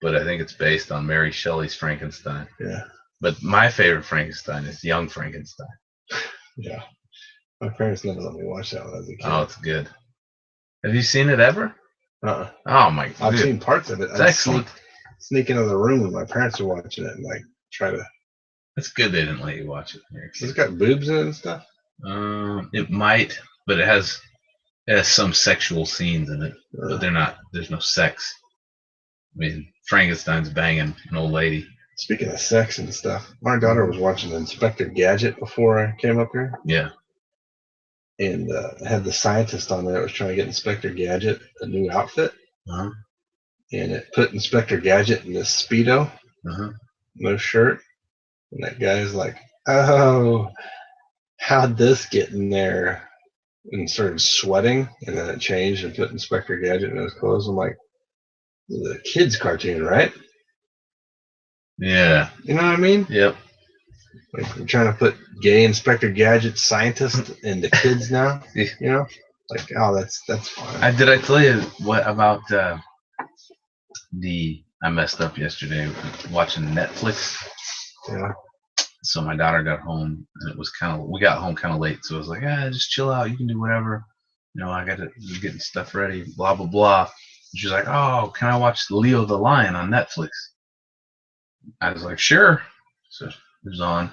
But I think it's based on Mary Shelley's Frankenstein. Yeah. But my favorite Frankenstein is Young Frankenstein. Yeah. My parents never let me watch that when I was a kid. Oh, it's good. Have you seen it ever? Oh my god. I've seen parts of it. It's I'd excellent. sneak into the room when my parents were watching it and like try to. It's good they didn't let you watch it. It's got boobs in it and stuff. It might, but it has some sexual scenes in it, but they're not. There's no sex. I mean, Frankenstein's banging an old lady. Speaking of sex and stuff, my daughter was watching Inspector Gadget before I came up here, Yeah. and had the scientist on there that was trying to get Inspector Gadget a new outfit, Uh-huh. and it put Inspector Gadget in this Speedo, Uh-huh. no shirt, and that guy's like, "Oh, how'd this get in there?" And started sweating, and then it changed and put Inspector Gadget in his clothes. I'm like, the kids' cartoon, right? Yeah. You know what I mean? Yep. Like we're trying to put gay Inspector Gadget scientist into kids now. Yeah. You know, like oh, that's fine. Did I tell you what about I messed up yesterday watching Netflix. Yeah. So my daughter got home, and it was we got home kind of late. So I was like, just chill out. You can do whatever. You know, I got to getting stuff ready. Blah blah blah. And she's like, oh, can I watch Leo the Lion on Netflix? I was like, sure. So it was on.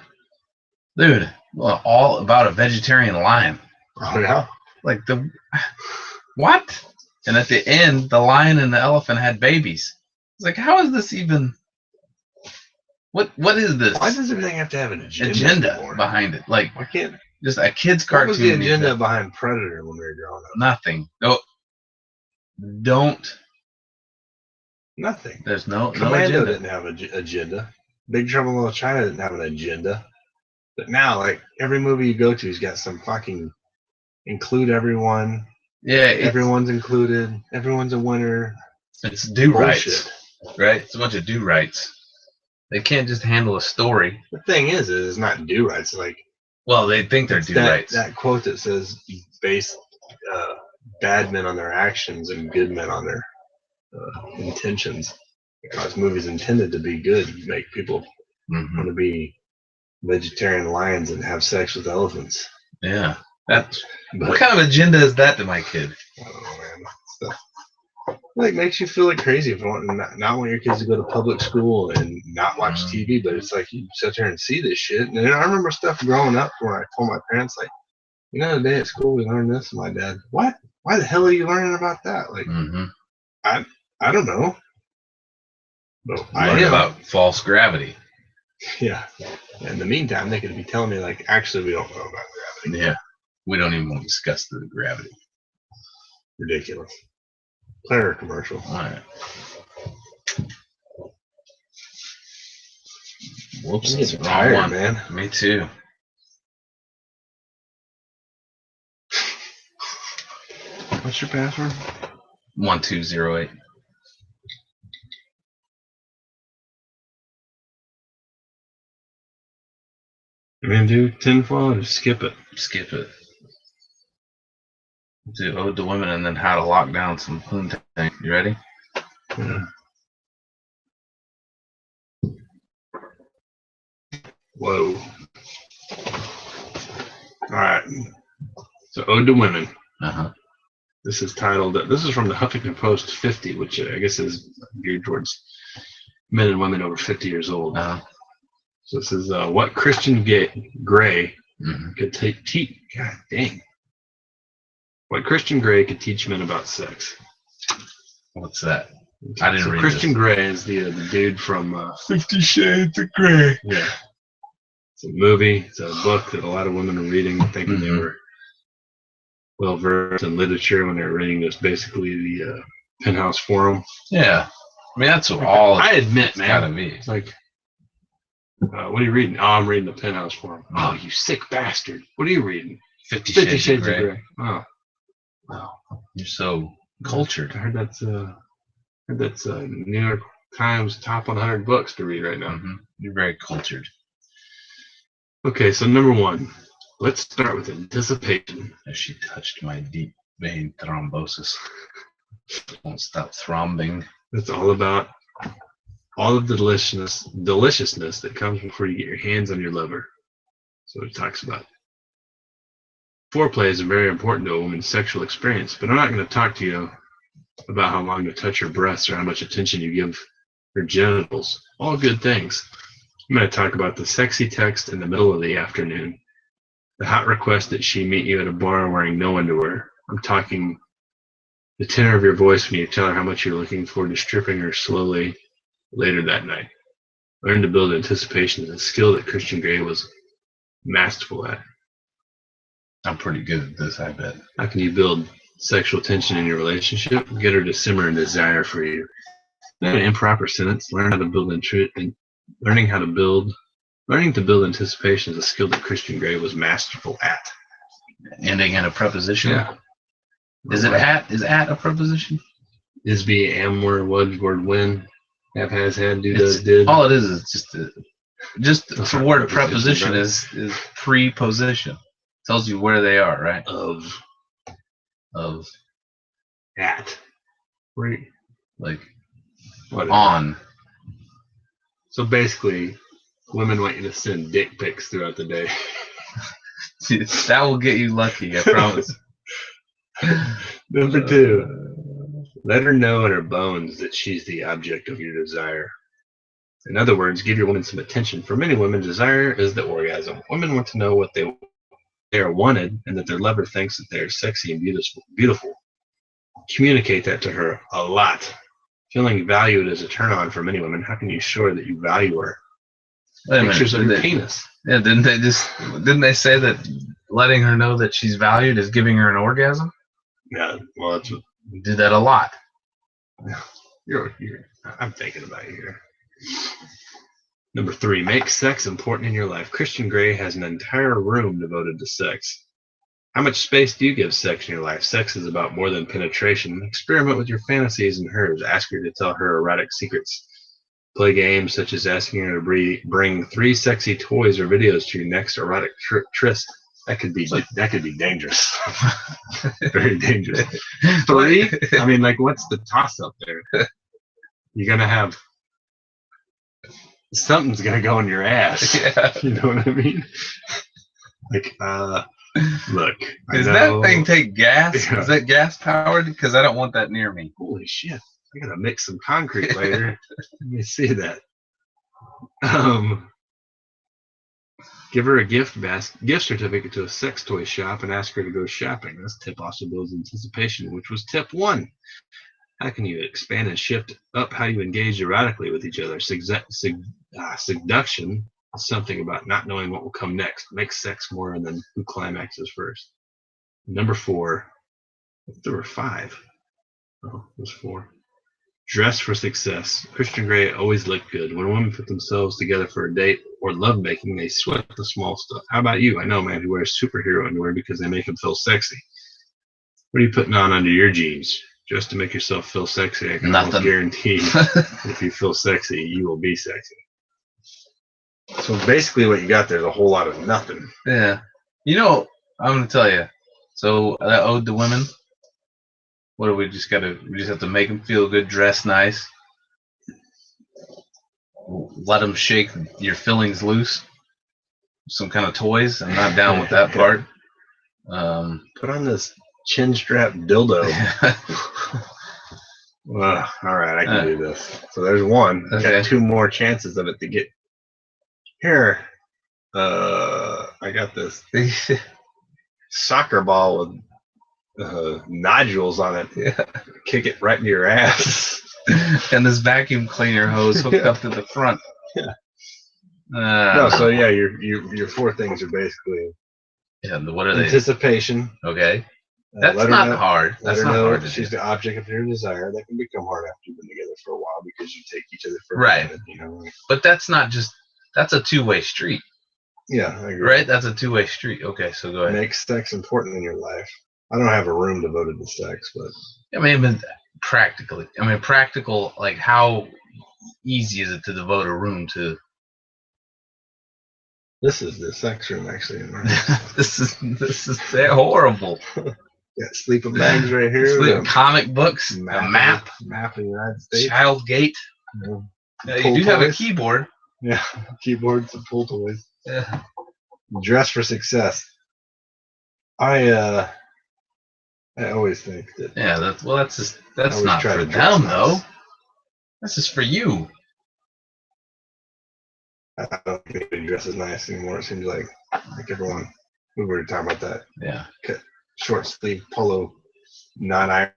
Dude, well, all about a vegetarian lion. Oh yeah. Like what? And at the end, the lion and the elephant had babies. It's like, how is this even? What is this? Why does everything have to have an agenda anymore? Behind it? Like, Why can't just a kid's what cartoon. was the agenda behind Predator when we were growing up? Nothing. No. Don't. Nothing. There's no Commando agenda. didn't have an agenda. Big Trouble in Little China didn't have an agenda. But now, like every movie you go to, has got some fucking include everyone. Yeah, Everyone's included. Everyone's a winner. it's do rights, Bullshit. right? It's a bunch of do rights. They can't just handle a story. The thing is it's not do rights. Like Well, they think they're do rights. that quote that says base bad men on their actions and good men on their intentions. Because movies intended to be good, make people Mhm. want to be vegetarian lions and have sex with elephants. Yeah. What But kind of agenda is that to my kid? I don't know, man. Stuff like makes you feel like crazy if you want not want your kids to go to public school and not watch TV. But it's like you sit there and see this shit. And then I remember stuff growing up where I told my parents, like, you know, today at school we learned this. And my dad, what? Why the hell are you learning about that? Like, Mm-hmm. I don't know. But I Learn am. about false gravity. Yeah. In the meantime, they could be telling me, like, actually, we don't know about gravity. Yeah. We don't even want to discuss the gravity. Ridiculous. Player commercial. All right. Whoops. I'm It's getting the wrong tired, one. man. Me too. What's your password? 1208. You mean do tinfoil or just skip it? Skip it. Do Ode to Women and then How to Lock Down Some Poontang. You ready? Yeah. Whoa. All right. So Ode to Women. Uh-huh. This is titled, this is from the Huffington Post 50, which I guess is geared towards men and women over 50 years old. Uh-huh. So this is what Christian Grey Mm-hmm. could teach. God dang. What Christian Grey could teach men about sex. What's that? I didn't read Christian this. Grey is the dude from 50 Shades of Grey. Yeah. It's a movie. It's a book that a lot of women are reading, thinking they were well versed in literature when they were reading this. Basically, the Penthouse Forum. Yeah. I mean, that's all I admit, it's man. gotta be. It's like, what are you reading? Oh, I'm reading the Penthouse Forum. Oh, you sick bastard. What are you reading? 50 50 Shades of Grey. Oh, Wow. You're so cultured. I heard that's New York Times top 100 books to read right now. Mm-hmm. You're very cultured. Okay, so number one, let's start with anticipation. As she touched my deep vein thrombosis. Won't stop thrombing. It's all about all of the deliciousness that comes before you get your hands on your lover. So it talks about Foreplay is very important to a woman's sexual experience, but I'm not going to talk to you about how long to touch her breasts or how much attention you give her genitals. All good things. I'm going to talk about the sexy text in the middle of the afternoon, the hot request that she meet you at a bar wearing no underwear. I'm talking the tenor of your voice when you tell her how much you're looking forward to stripping her slowly later that night. Learn to build anticipation is a skill that Christian Grey was masterful at. I'm pretty good at this, I bet. How can you build sexual tension in your relationship? Get her to simmer in desire for you. An improper sentence. Learning to build anticipation is a skill that Christian Grey was masterful at. Ending in a preposition. Yeah. Is at a preposition? Is, be, am, were, was, word, when, have, has, had, do, does, did. All it is just the word preposition, preposition is preposition. Tells you where they are, right? Of, at, right? Like What on. So basically, women want you to send dick pics throughout the day. That will get you lucky, I promise. Number 2, let her know in her bones that she's the object of your desire. In other words, give your woman some attention. For many women, desire is the orgasm. Women want to know what they are wanted and that their lover thinks that they are sexy and beautiful. Communicate that to her a lot. Feeling valued is a turn on for many women. How can you show her that you value her? Pictures of your penis. Yeah, didn't they say that letting her know that she's valued is giving her an orgasm? Yeah, well, that's what Do that a lot. I'm thinking about you here. Number 3, make sex important in your life. Christian Grey has an entire room devoted to sex. How much space do you give sex in your life? Sex is about more than penetration. Experiment with your fantasies and hers. Ask her to tell her erotic secrets. Play games such as asking her to bring 3 sexy toys or videos to your next erotic tryst. That could be dangerous. Very dangerous. 3? I mean, like, what's the toss-up there? You're gonna have something's gonna go in your ass. Yeah. You know what I mean? Like, look. Does that thing take gas? Yeah. Is that gas powered? Because I don't want that near me. Holy shit! I gotta mix some concrete later. Let me see that. Give her a gift certificate to a sex toy shop and ask her to go shopping. This tip also builds anticipation, which was tip 1. How can you expand and shift up how you engage erotically with each other? Seduction is something about not knowing what will come next. Make sex more than who climaxes first. Number 4. There were 5. Oh, it was 4. Dress for success. Christian Grey always looked good. When women put themselves together for a date or lovemaking, they sweat the small stuff. How about you? I know a man who wears superhero underwear because they make him feel sexy. What are you putting on under your jeans? Just to make yourself feel sexy? I can almost guarantee if you feel sexy, you will be sexy. So basically what you got there is a whole lot of nothing. Yeah. You know, I'm going to tell you. So that ode to women. What do we just have to make them feel good, dress nice, let them shake your fillings loose, some kind of toys. I'm not down with that part. Put on this chin strap dildo. Well, all right, I can do this. So there's 1. I got 2 more chances of it to get here. I got this soccer ball with nodules on it. Yeah. Kick it right into your ass. And this vacuum cleaner hose hooked up to the front. Yeah. No, so yeah, your 4 things are basically. Yeah. What are they? Anticipation. Okay. That's not hard. Let her know she's the object of your desire. That can become hard after you've been together for a while because you take each other for granted, you know. But that's not just. That's a 2-way street. Yeah, I agree. Right. That's a 2-way street. Okay, so go ahead. Make sex important in your life. I don't have a room devoted to sex, but I mean, practical. Like, how easy is it to devote a room to? This is the sex room, actually. This is horrible. Got sleeping bags right here. Comic books, a map of the United States. Child gate. Yeah. You do have a keyboard. Yeah, keyboards and pool toys. Yeah. Dress for success. I always think that Yeah, that's always not try for to dress them though. nice. That's just for you. I don't think anybody dresses nice anymore. It seems like everyone. We were talking about that Yeah. short sleeve polo, non-iron,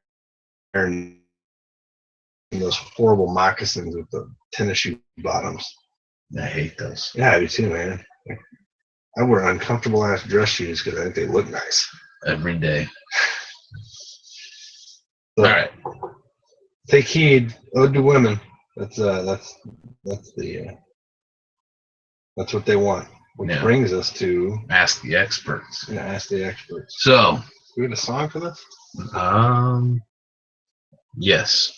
and those horrible moccasins with the tennis shoe bottoms. I hate those. Yeah, I do too, man. Like, I wear uncomfortable ass dress shoes because I think they look nice. Every day. So, All right. take heed, ode to women. That's what they want. Which Yeah. brings us to Ask the experts. ask the experts. So, Do we have a song for this? yes.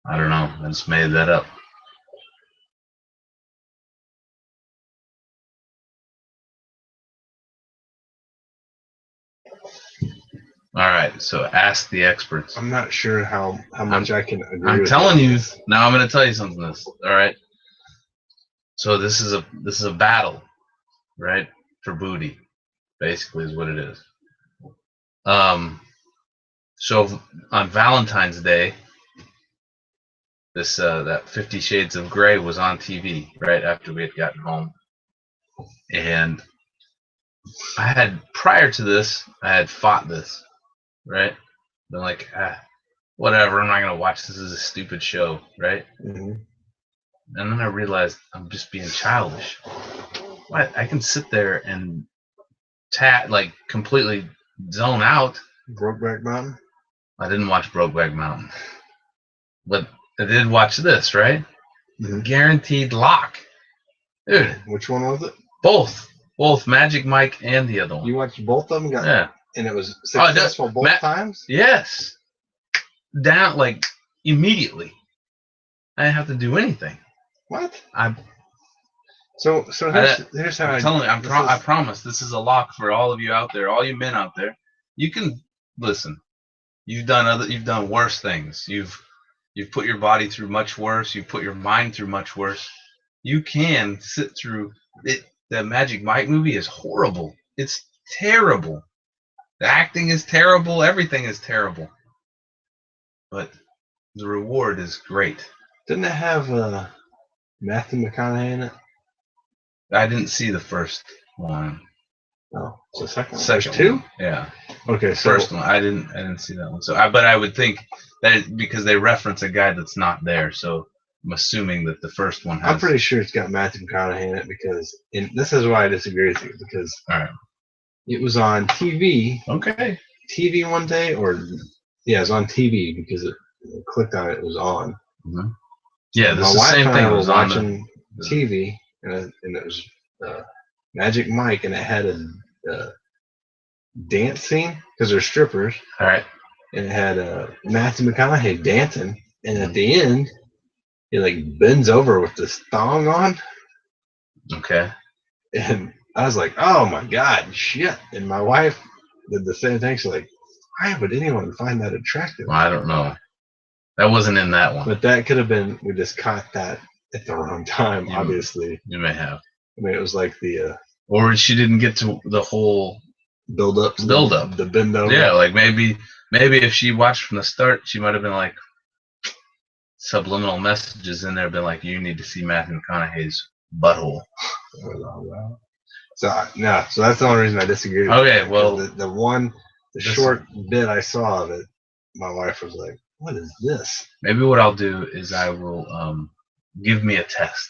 I don't know. I just made that up. All right. So, ask the experts. I'm not sure how much I can agree I'm with telling you. this. Now I'm going to tell you something. All right. So this is a battle, right? For booty, basically, is what it is. So on Valentine's Day, that 50 Shades of Grey was on TV right after we had gotten home, and prior to this, I had fought this, right? Been like, whatever, I'm not gonna watch this. This is a stupid show, right? Mm-hmm. And then I realized I'm just being childish. What? I can sit there and completely zone out. Brokeback Mountain. I didn't watch Brokeback Mountain, but I did watch this, right? Mm-hmm. Guaranteed Lock, dude. Which one was it? Both Magic Mike and the other one. You watched both of them? Yeah. And it was successful both times? Yes. Down immediately. I didn't have to do anything. What? So here's how I promise this is a lock for all of you out there, all you men out there. You can listen. You've done worse things. You've put your body through much worse. You've put your mind through much worse. You can sit through it. The Magic Mike movie is horrible. It's terrible. The acting is terrible. Everything is terrible. But the reward is great. Didn't it have Matthew McConaughey in it? I didn't see the first one. No, it's the second one. Second There's two? one. Yeah. Okay, so First one. I didn't see that one. But I would think that because they reference a guy that's not there, so I'm assuming that the first one has. I'm pretty sure it's got Matthew McConaughey in it because this is why I disagree with you, because all right. It was on TV. Okay. TV one day, it was on TV because it clicked on it. It was on. Mm-hmm. Yeah, this my is the wife same and thing. I were Was on watching TV, and it was Magic Mike, and it had a dance scene because they're strippers. All right. And it had Matthew McConaughey dancing, and at the end, he bends over with this thong on. Okay. And I was like, "Oh my God, shit!" And my wife did the same thing. She's like, "Why would anyone find that attractive?" Well, I don't know. That wasn't in that one. But that could have been. We just caught that at the wrong time. Obviously, you may have. I mean, it was like the. Or she didn't get to the whole build up. The bend over. Yeah, like maybe if she watched from the start, she might have been like subliminal messages in there, been like, "You need to see Matthew McConaughey's butthole." So that's the only reason I disagree. Okay, well, the short bit I saw of it, my wife was like, "What is this?" Maybe what I'll do is I will give me a test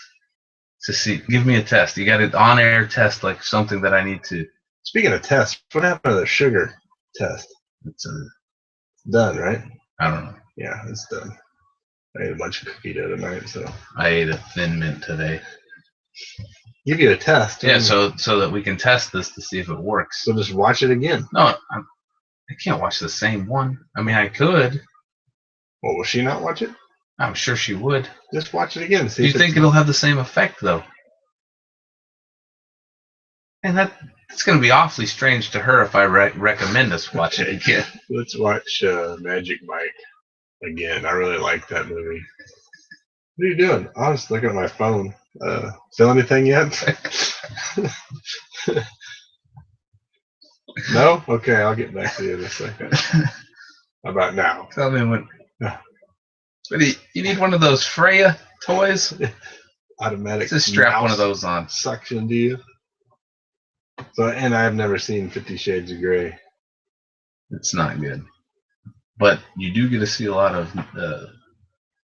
to see. Give me a test. You got an on-air test, like something that I need to. Speaking of tests, what happened to the sugar test? It's done, right? I don't know. Yeah, it's done. I ate a bunch of cookie dough tonight, so I ate a Thin Mint today. Give you a test. Yeah, so that we can test this to see if it works. So just watch it again. No, I can't watch the same one. I mean, I could. Well, will she not watch it? I'm sure she would. Just watch it again. Do you think it'll have the same effect, though? And that's going to be awfully strange to her if I recommend us watch it again. Let's watch Magic Mike again. I really like that movie. What are you doing? I was looking at my phone. Feel anything yet? No? Okay, I'll get back to you in a second. How about now? Tell me when. Yeah. But you need one of those Freya toys. Automatic Just strap one of mouse those on. suction to you. So, and I've never seen 50 Shades of Grey. It's not good. But you do get to see a lot of.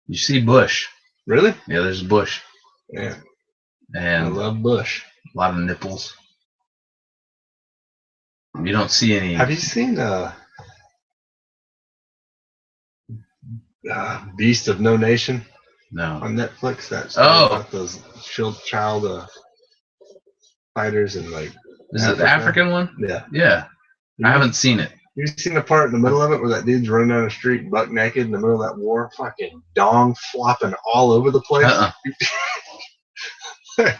You see bush. Really? Yeah, there's bush. Yeah. I And love Bush. a lot of nipples. You don't see any. Have you seen Beast of No Nation No. on Netflix? That story about those child fighters and like. Is it the African one? Yeah. Yeah. I haven't seen it. You've seen the part in the middle of it where that dude's running down the street buck naked in the middle of that war, fucking dong flopping all over the place. I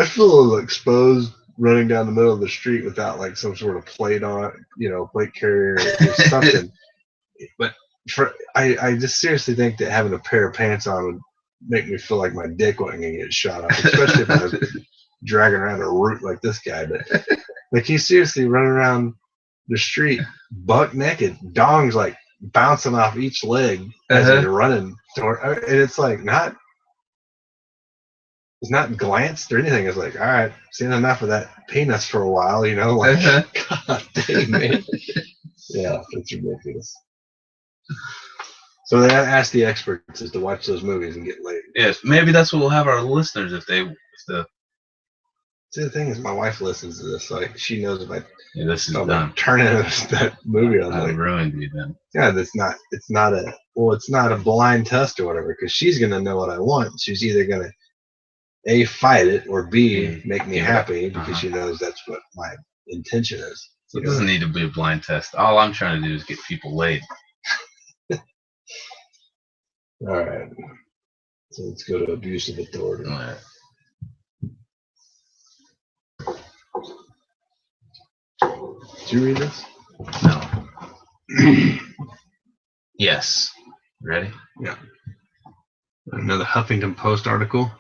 feel exposed running down the middle of the street without like some sort of plate on, plate carrier or something. But I just seriously think that having a pair of pants on would make me feel like my dick wasn't gonna get shot off, especially if I was dragging around a root like this guy. But like he's seriously running around the street buck naked, dongs like bouncing off each leg as he's running toward, and it's like it's not glanced or anything. It's like, all right, seen enough of that penis for a while, like God dang, man. Yeah, it's ridiculous. So they asked the experts is to watch those movies and get laid. Yes, maybe that's what we'll have our listeners if the. See, the thing is, my wife listens to this, so she knows if this is done. Turning that movie on. I ruined you then. Yeah, it's not a blind test or whatever, because she's gonna know what I want. She's either gonna A, fight it, or B, make me happy because she knows that's what my intention is. So it doesn't need to be a blind test. All I'm trying to do is get people laid. All right. So let's go to abuse of authority. All right. Did you read this? No. Yes. Ready? Yeah. Another Huffington Post article.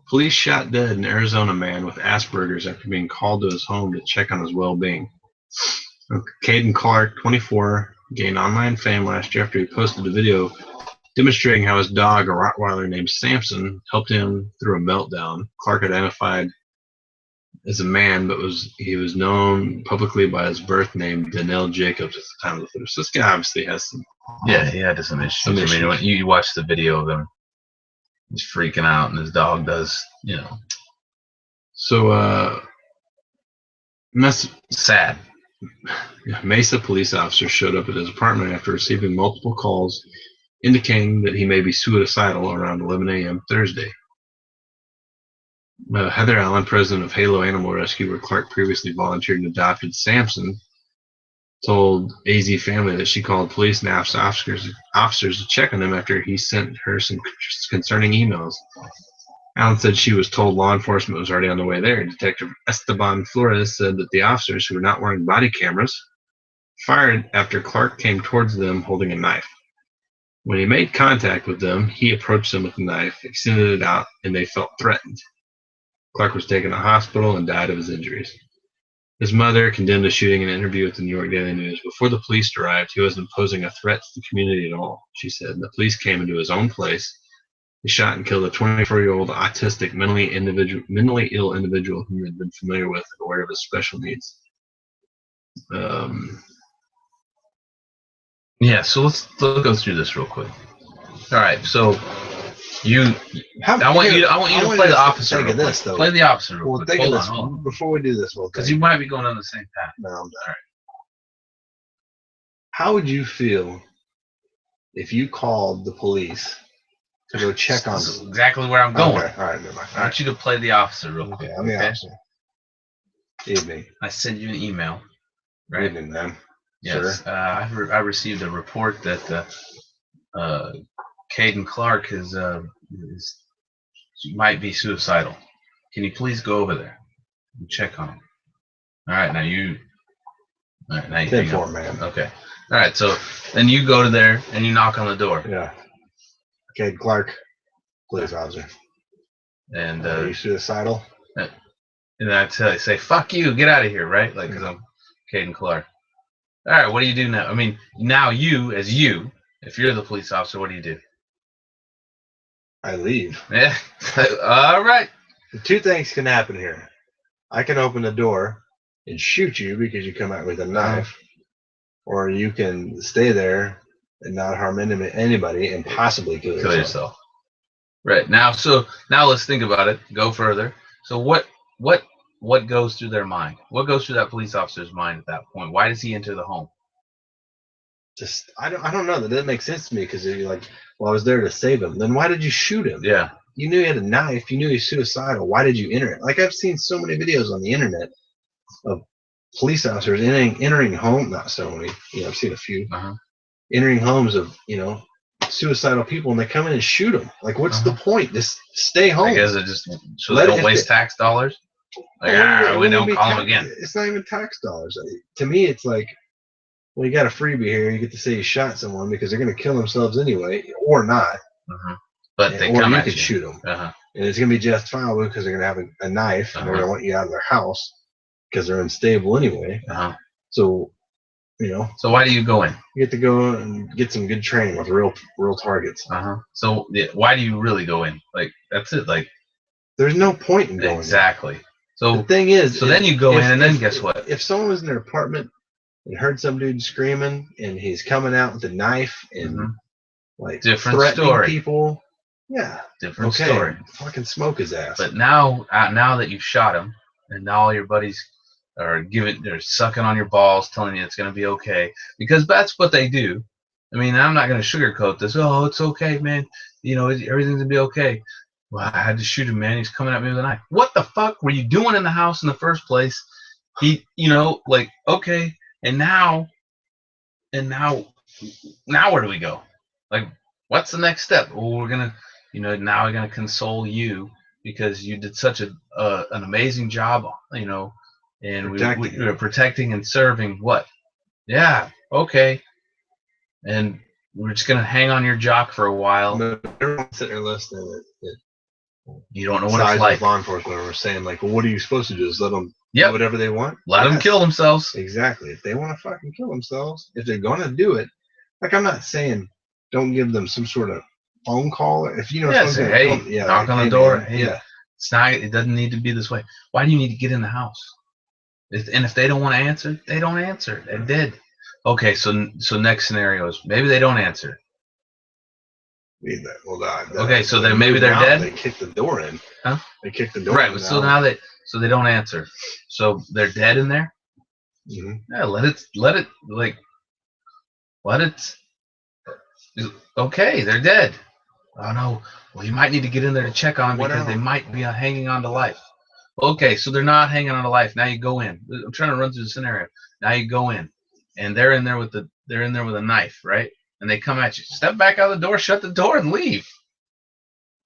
Police shot dead an Arizona man with Asperger's after being called to his home to check on his well-being. Caden Clark, 24, gained online fame last year after he posted a video demonstrating how his dog, a Rottweiler named Samson, helped him through a meltdown. Clark identified as a man, but he was known publicly by his birth name, Danielle Jacobs, at the time of the footage. So this guy obviously has some. Yeah, he had some issues. I mean, when you watch the video of him, he's freaking out, and his dog does, So, sad. Mesa police officers showed up at his apartment after receiving multiple calls indicating that he may be suicidal around 11 a.m. Thursday. Heather Allen, president of Halo Animal Rescue, where Clark previously volunteered and adopted Samson, told AZ Family that she called police and asked officers to check on him after he sent her some concerning emails. Allen said she was told law enforcement was already on the way there. Detective Esteban Flores said that the officers, who were not wearing body cameras, fired after Clark came towards them holding a knife. When he made contact with them, he approached them with a knife, extended it out, and they felt threatened. Clark was taken to the hospital and died of his injuries. His mother condemned the shooting in an interview with the New York Daily News. Before the police arrived, he wasn't posing a threat to the community at all, she said. The police came into his own place. He shot and killed a 24-year-old autistic, mentally ill individual whom he had been familiar with and aware of his special needs. Yeah, so let's go through this real quick. All right, so I want you to play the officer. Think of this, though. Play the officer real quick. Hold on. Before we do this, because you might be going on the same path. No, I'm done. All right. How would you feel if you called the police to go check on This is them? exactly where I'm going. Okay. All right, never mind. I want you to play the officer real quick. Okay, I'm the officer. Evening. I sent you an email, right? Evening, man. Yes. Sure. I received a report that Caden Clark might be suicidal. Can you please go over there and check on him? All right, now you. All right, now you. 10-4, man. Okay. All right, so then you go to there and you knock on the door. Yeah. Caden Clark, police officer. And Are you suicidal? and I say, "Fuck you, get out of here," right? Like, because I'm Caden Clark. All right, what do you do now? I mean, now if you're the police officer, what do you do? I leave. Yeah. All right. Two things can happen here. I can open the door and shoot you because you come out with a knife, or you can stay there and not harm anybody and possibly kill yourself. Right. Now let's think about it. Go further. So what goes through their mind? What goes through that police officer's mind at that point? Why does he enter the home? Just I don't know. That doesn't make sense to me because you're like, well, I was there to save him. Then why did you shoot him? Yeah. You knew he had a knife. You knew he was suicidal. Why did you enter it? Like I've seen so many videos on the internet of police officers entering home. Not so many. I've seen a few entering homes of suicidal people, and they come in and shoot them. Like, what's the point? Just stay home. I guess it just so they don't waste tax dollars. Like, we don't call them again. It's not even tax dollars. To me, it's like, well, you got a freebie here. You get to say you shot someone because they're going to kill themselves anyway, or not. But they or come you at could you. shoot them, Uh-huh. and it's going to be justifiable because they're going to have a knife, and they're going to want you out of their house because they're unstable anyway. So, So why do you go in? you get to go and get some good training with real targets. So why do you really go in? Like, that's it. Like, There's no point in going. exactly. The So thing is, then you go in, and then guess what? If someone was in their apartment and heard some dude screaming, and he's coming out with a knife and like Different threatening story. people, yeah, Different okay, story. fucking smoke his ass. But now that you've shot him, and now all your buddies are they're sucking on your balls, telling you it's going to be okay, because that's what they do. I mean, I'm not going to sugarcoat this. Oh, it's okay, man. Everything's going to be okay. Well, I had to shoot him, man. He's coming at me with a knife. What the fuck were you doing in the house in the first place? Like, okay, and now where do we go? Like, what's the next step? Well, we're gonna, now we're gonna console you because you did such an amazing job, and we were protecting and serving what? Yeah, okay. And we're just gonna hang on your jock for a while. But everyone's sitting there listening. You don't know what it's like. Law enforcement are saying like, well, what are you supposed to do? Just let them do Yep. whatever they want. Let them kill themselves. Exactly. If they want to fucking kill themselves, if they're gonna do it, like I'm not saying don't give them some sort of phone call. If Say, hey, knock on the door. Man, hey, it doesn't need to be this way. Why do you need to get in the house? And if they don't want to answer, they don't answer. They did. Okay, so next scenario is maybe they don't answer. Okay, so then maybe they're dead. They kicked the door in. Huh? They kicked the door Right, in. but so now they don't answer. So they're dead in there. Yeah, let it. Okay, they're dead. Oh no. Well, you might need to get in there to check on them because they might be hanging on to life. Okay, so they're not hanging on to life. Now you go in. I'm trying to run through the scenario. Now you go in, and they're in there with a knife, right? And they come at you. Step back out of the door, shut the door, and leave.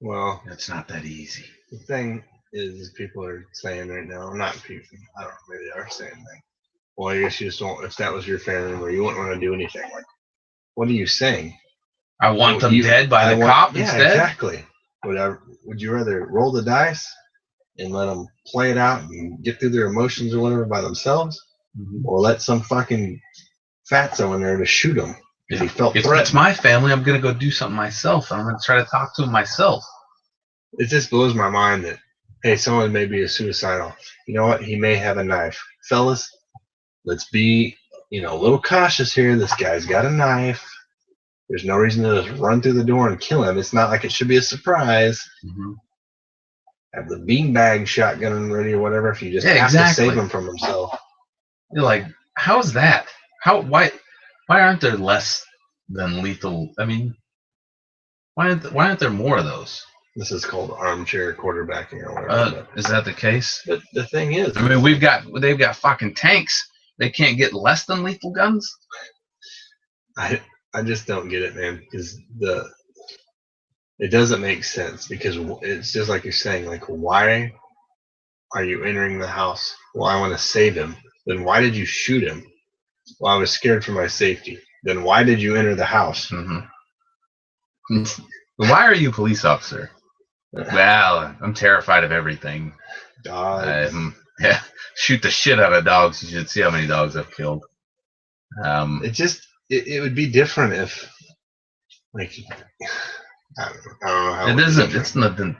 Well, it's not that easy. The thing is, people are saying right now, not people. I don't know. Maybe they are saying that. Well, I guess you just don't. If that was your family member, you wouldn't want to do anything. Like, what are you saying? I want them dead by the cop instead. Yeah, exactly. Would you rather roll the dice and let them play it out and get through their emotions or whatever by themselves, or let some fucking fatso in there to shoot them because he felt threatened? If it's my family, I'm gonna go do something myself. I'm gonna try to talk to him myself. It just blows my mind that someone may be suicidal. You know what? He may have a knife, fellas. Let's be a little cautious here. This guy's got a knife. There's no reason to just run through the door and kill him. It's not like it should be a surprise. Have the beanbag shotgun ready or whatever if you just have to save him from himself. You're like, how's that? Why aren't there less than lethal? I mean, why aren't there more of those? This is called armchair quarterbacking or whatever. Is that the case? But the thing is, I mean, they've got fucking tanks. They can't get less than lethal guns. I just don't get it, man, because it doesn't make sense, because it's just like you're saying, like, why are you entering the house? Well, I want to save him. Then why did you shoot him? Well, I was scared for my safety. Then why did you enter the house? Why are you a police officer? Well, I'm terrified of everything. Dogs, Yeah, shoot the shit out of dogs. You should see how many dogs I've killed. It would be different if, like, I don't know how It would be isn't. different. It's nothing.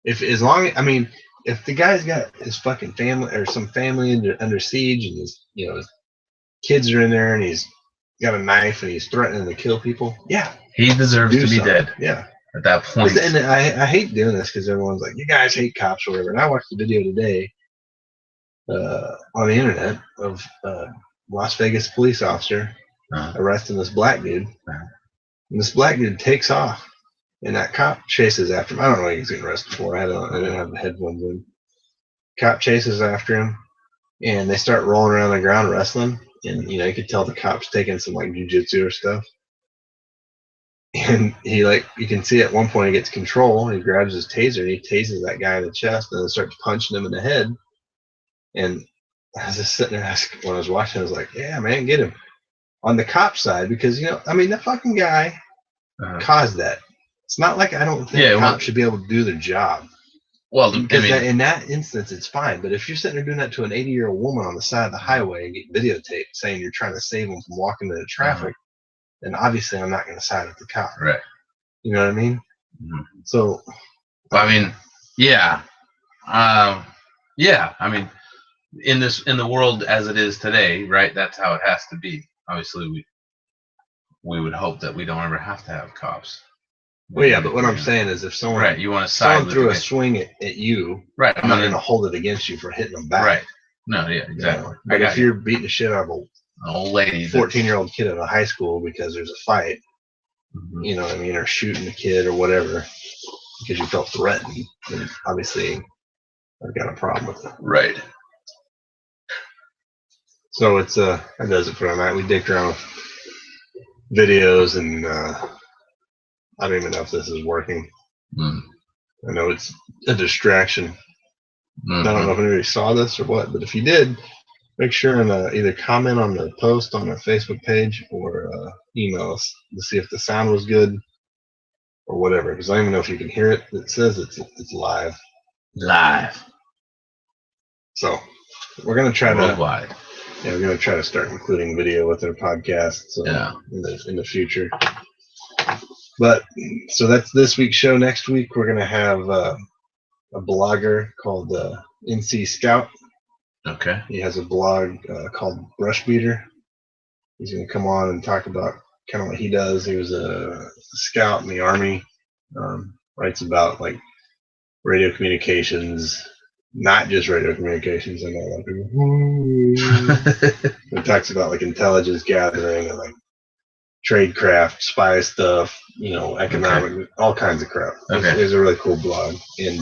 If as long I mean, if the guy's got his fucking family or some family under siege and his his kids are in there and he's got a knife and he's threatening to kill people, yeah, He deserves do to be something. dead Yeah. at that point. And I hate doing this because everyone's like, you guys hate cops or whatever. And I watched a video today on the internet of Las Vegas police officer arresting this black dude. And this black dude takes off. And that cop chases after him. I don't know what he's getting arrested for. I didn't have the headphones in. Cop chases after him. And they start rolling around the ground wrestling. And, you could tell the cop's taking some, like, jujitsu or stuff. And you can see at one point he gets control and he grabs his taser and he tases that guy in the chest and then starts punching him in the head. And I was just sitting there when I was watching, I was like, yeah, man, get him. On the cop side, because, the fucking guy caused that. It's not like I don't think cops should be able to do their job. Well, because in that instance, it's fine. But if you're sitting there doing that to an 80-year-old woman on the side of the highway and get videotaped saying you're trying to save them from walking into traffic, then obviously I'm not going to side with the cop. Right. You know what I mean? Mm-hmm. So. I mean, yeah. Yeah. I mean, in the world as it is today, right? That's how it has to be. Obviously, we would hope that we don't ever have to have cops. Well, yeah, but what I'm saying is, if someone you want to side threw a swing at you, right? I'm not going to hold it against you for hitting them back. Right. No, yeah, exactly. But if you're beating the shit out of an old lady, 14-year-old kid at a high school because there's a fight, you know what I mean, or shooting a kid or whatever because you felt threatened, then obviously I've got a problem with it. Right. So it's that does it for tonight. We dicked around with videos and I don't even know if this is working. I know it's a distraction. I don't know if anybody saw this or what, but if you did, make sure and either comment on the post on our Facebook page or email us to see if the sound was good or whatever. Because I don't even know if you can hear it. It says it's live. Live. So we're gonna try worldwide. We're gonna try to start including video with our podcasts in the future. But so that's this week's show. Next week we're gonna have a blogger called NC Scout. Okay. He has a blog called Brush Beater. He's gonna come on and talk about kind of what he does. He was a scout in the Army. Writes about like radio communications, not just radio communications. I know a lot of people. It talks about like intelligence gathering and like tradecraft, spy stuff, economic, all kinds of crap. Okay. It's a really cool blog, and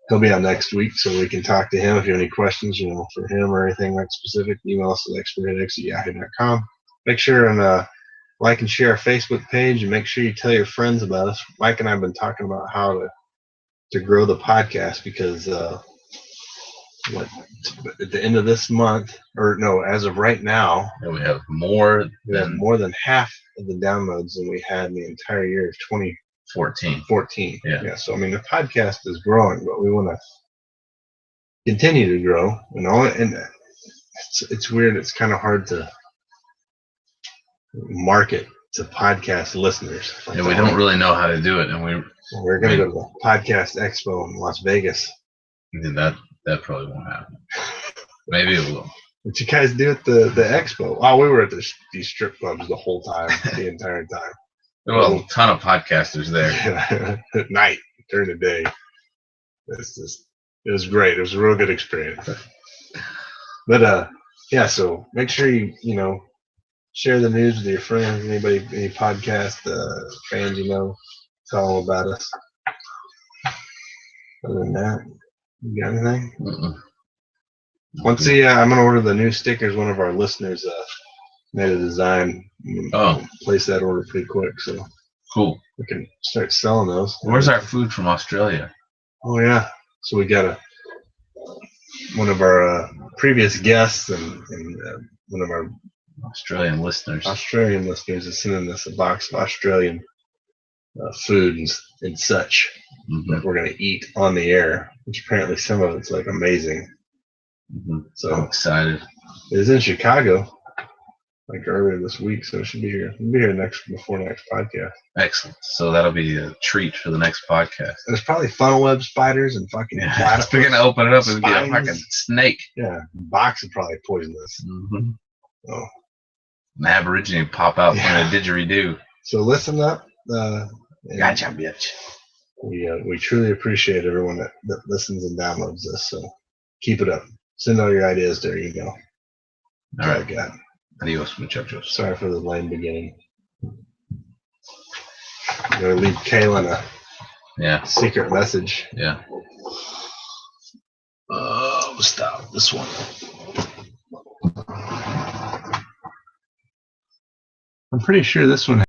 he'll be on next week, so we can talk to him. If you have any questions, for him or anything like specific, email us at expertx@yahoo.com. Make sure and like and share our Facebook page, and make sure you tell your friends about us. Mike and I have been talking about how to grow the podcast because at the end of this month, or no, as of right now, we have more than half of the downloads than we had in the entire year of 2014. Yeah. So the podcast is growing, but we want to continue to grow. And it's weird. It's kind of hard to market to podcast listeners. And we don't really know how to do it. And we're going to go to the Podcast Expo in Las Vegas. That probably won't happen. Maybe it will. What you guys do at the expo? Oh, we were at these strip clubs the whole time, the entire time. Well, a ton of podcasters there. At night, during the day. It was great. It was a real good experience. But so make sure you share the news with your friends, any podcast fans tell them about us. Other than that, you got anything? Once I'm gonna order the new stickers. One of our listeners made a design. Place that order pretty quick, so cool. We can start selling those. Where's our food from Australia? Oh yeah, so we got one of our previous guests and one of our Australian listeners is sending us a box of Australian food and such Mm-hmm. that we're going to eat on the air, which apparently some of it's like amazing. Mm-hmm. I'm So excited. it is in Chicago, like earlier this week, so it should be here. It'll be here before next podcast. Excellent. So that'll be a treat for the next podcast. There's probably funnel web spiders and fucking Yeah, platypus. we're gonna open it up and get a spines. fucking snake. Yeah, box is probably poisonous. Mm-hmm. Oh. An aborigine pop out Yeah. from a didgeridoo. So listen up. And Gotcha, bitch. We truly appreciate everyone that listens and downloads this. So keep it up. Send all your ideas. There you go. All right. I got. Adios, muchachos. Sorry for the lame beginning. I'm gonna leave Kaylin a Yeah. secret message. Yeah. Stop this one. I'm pretty sure this one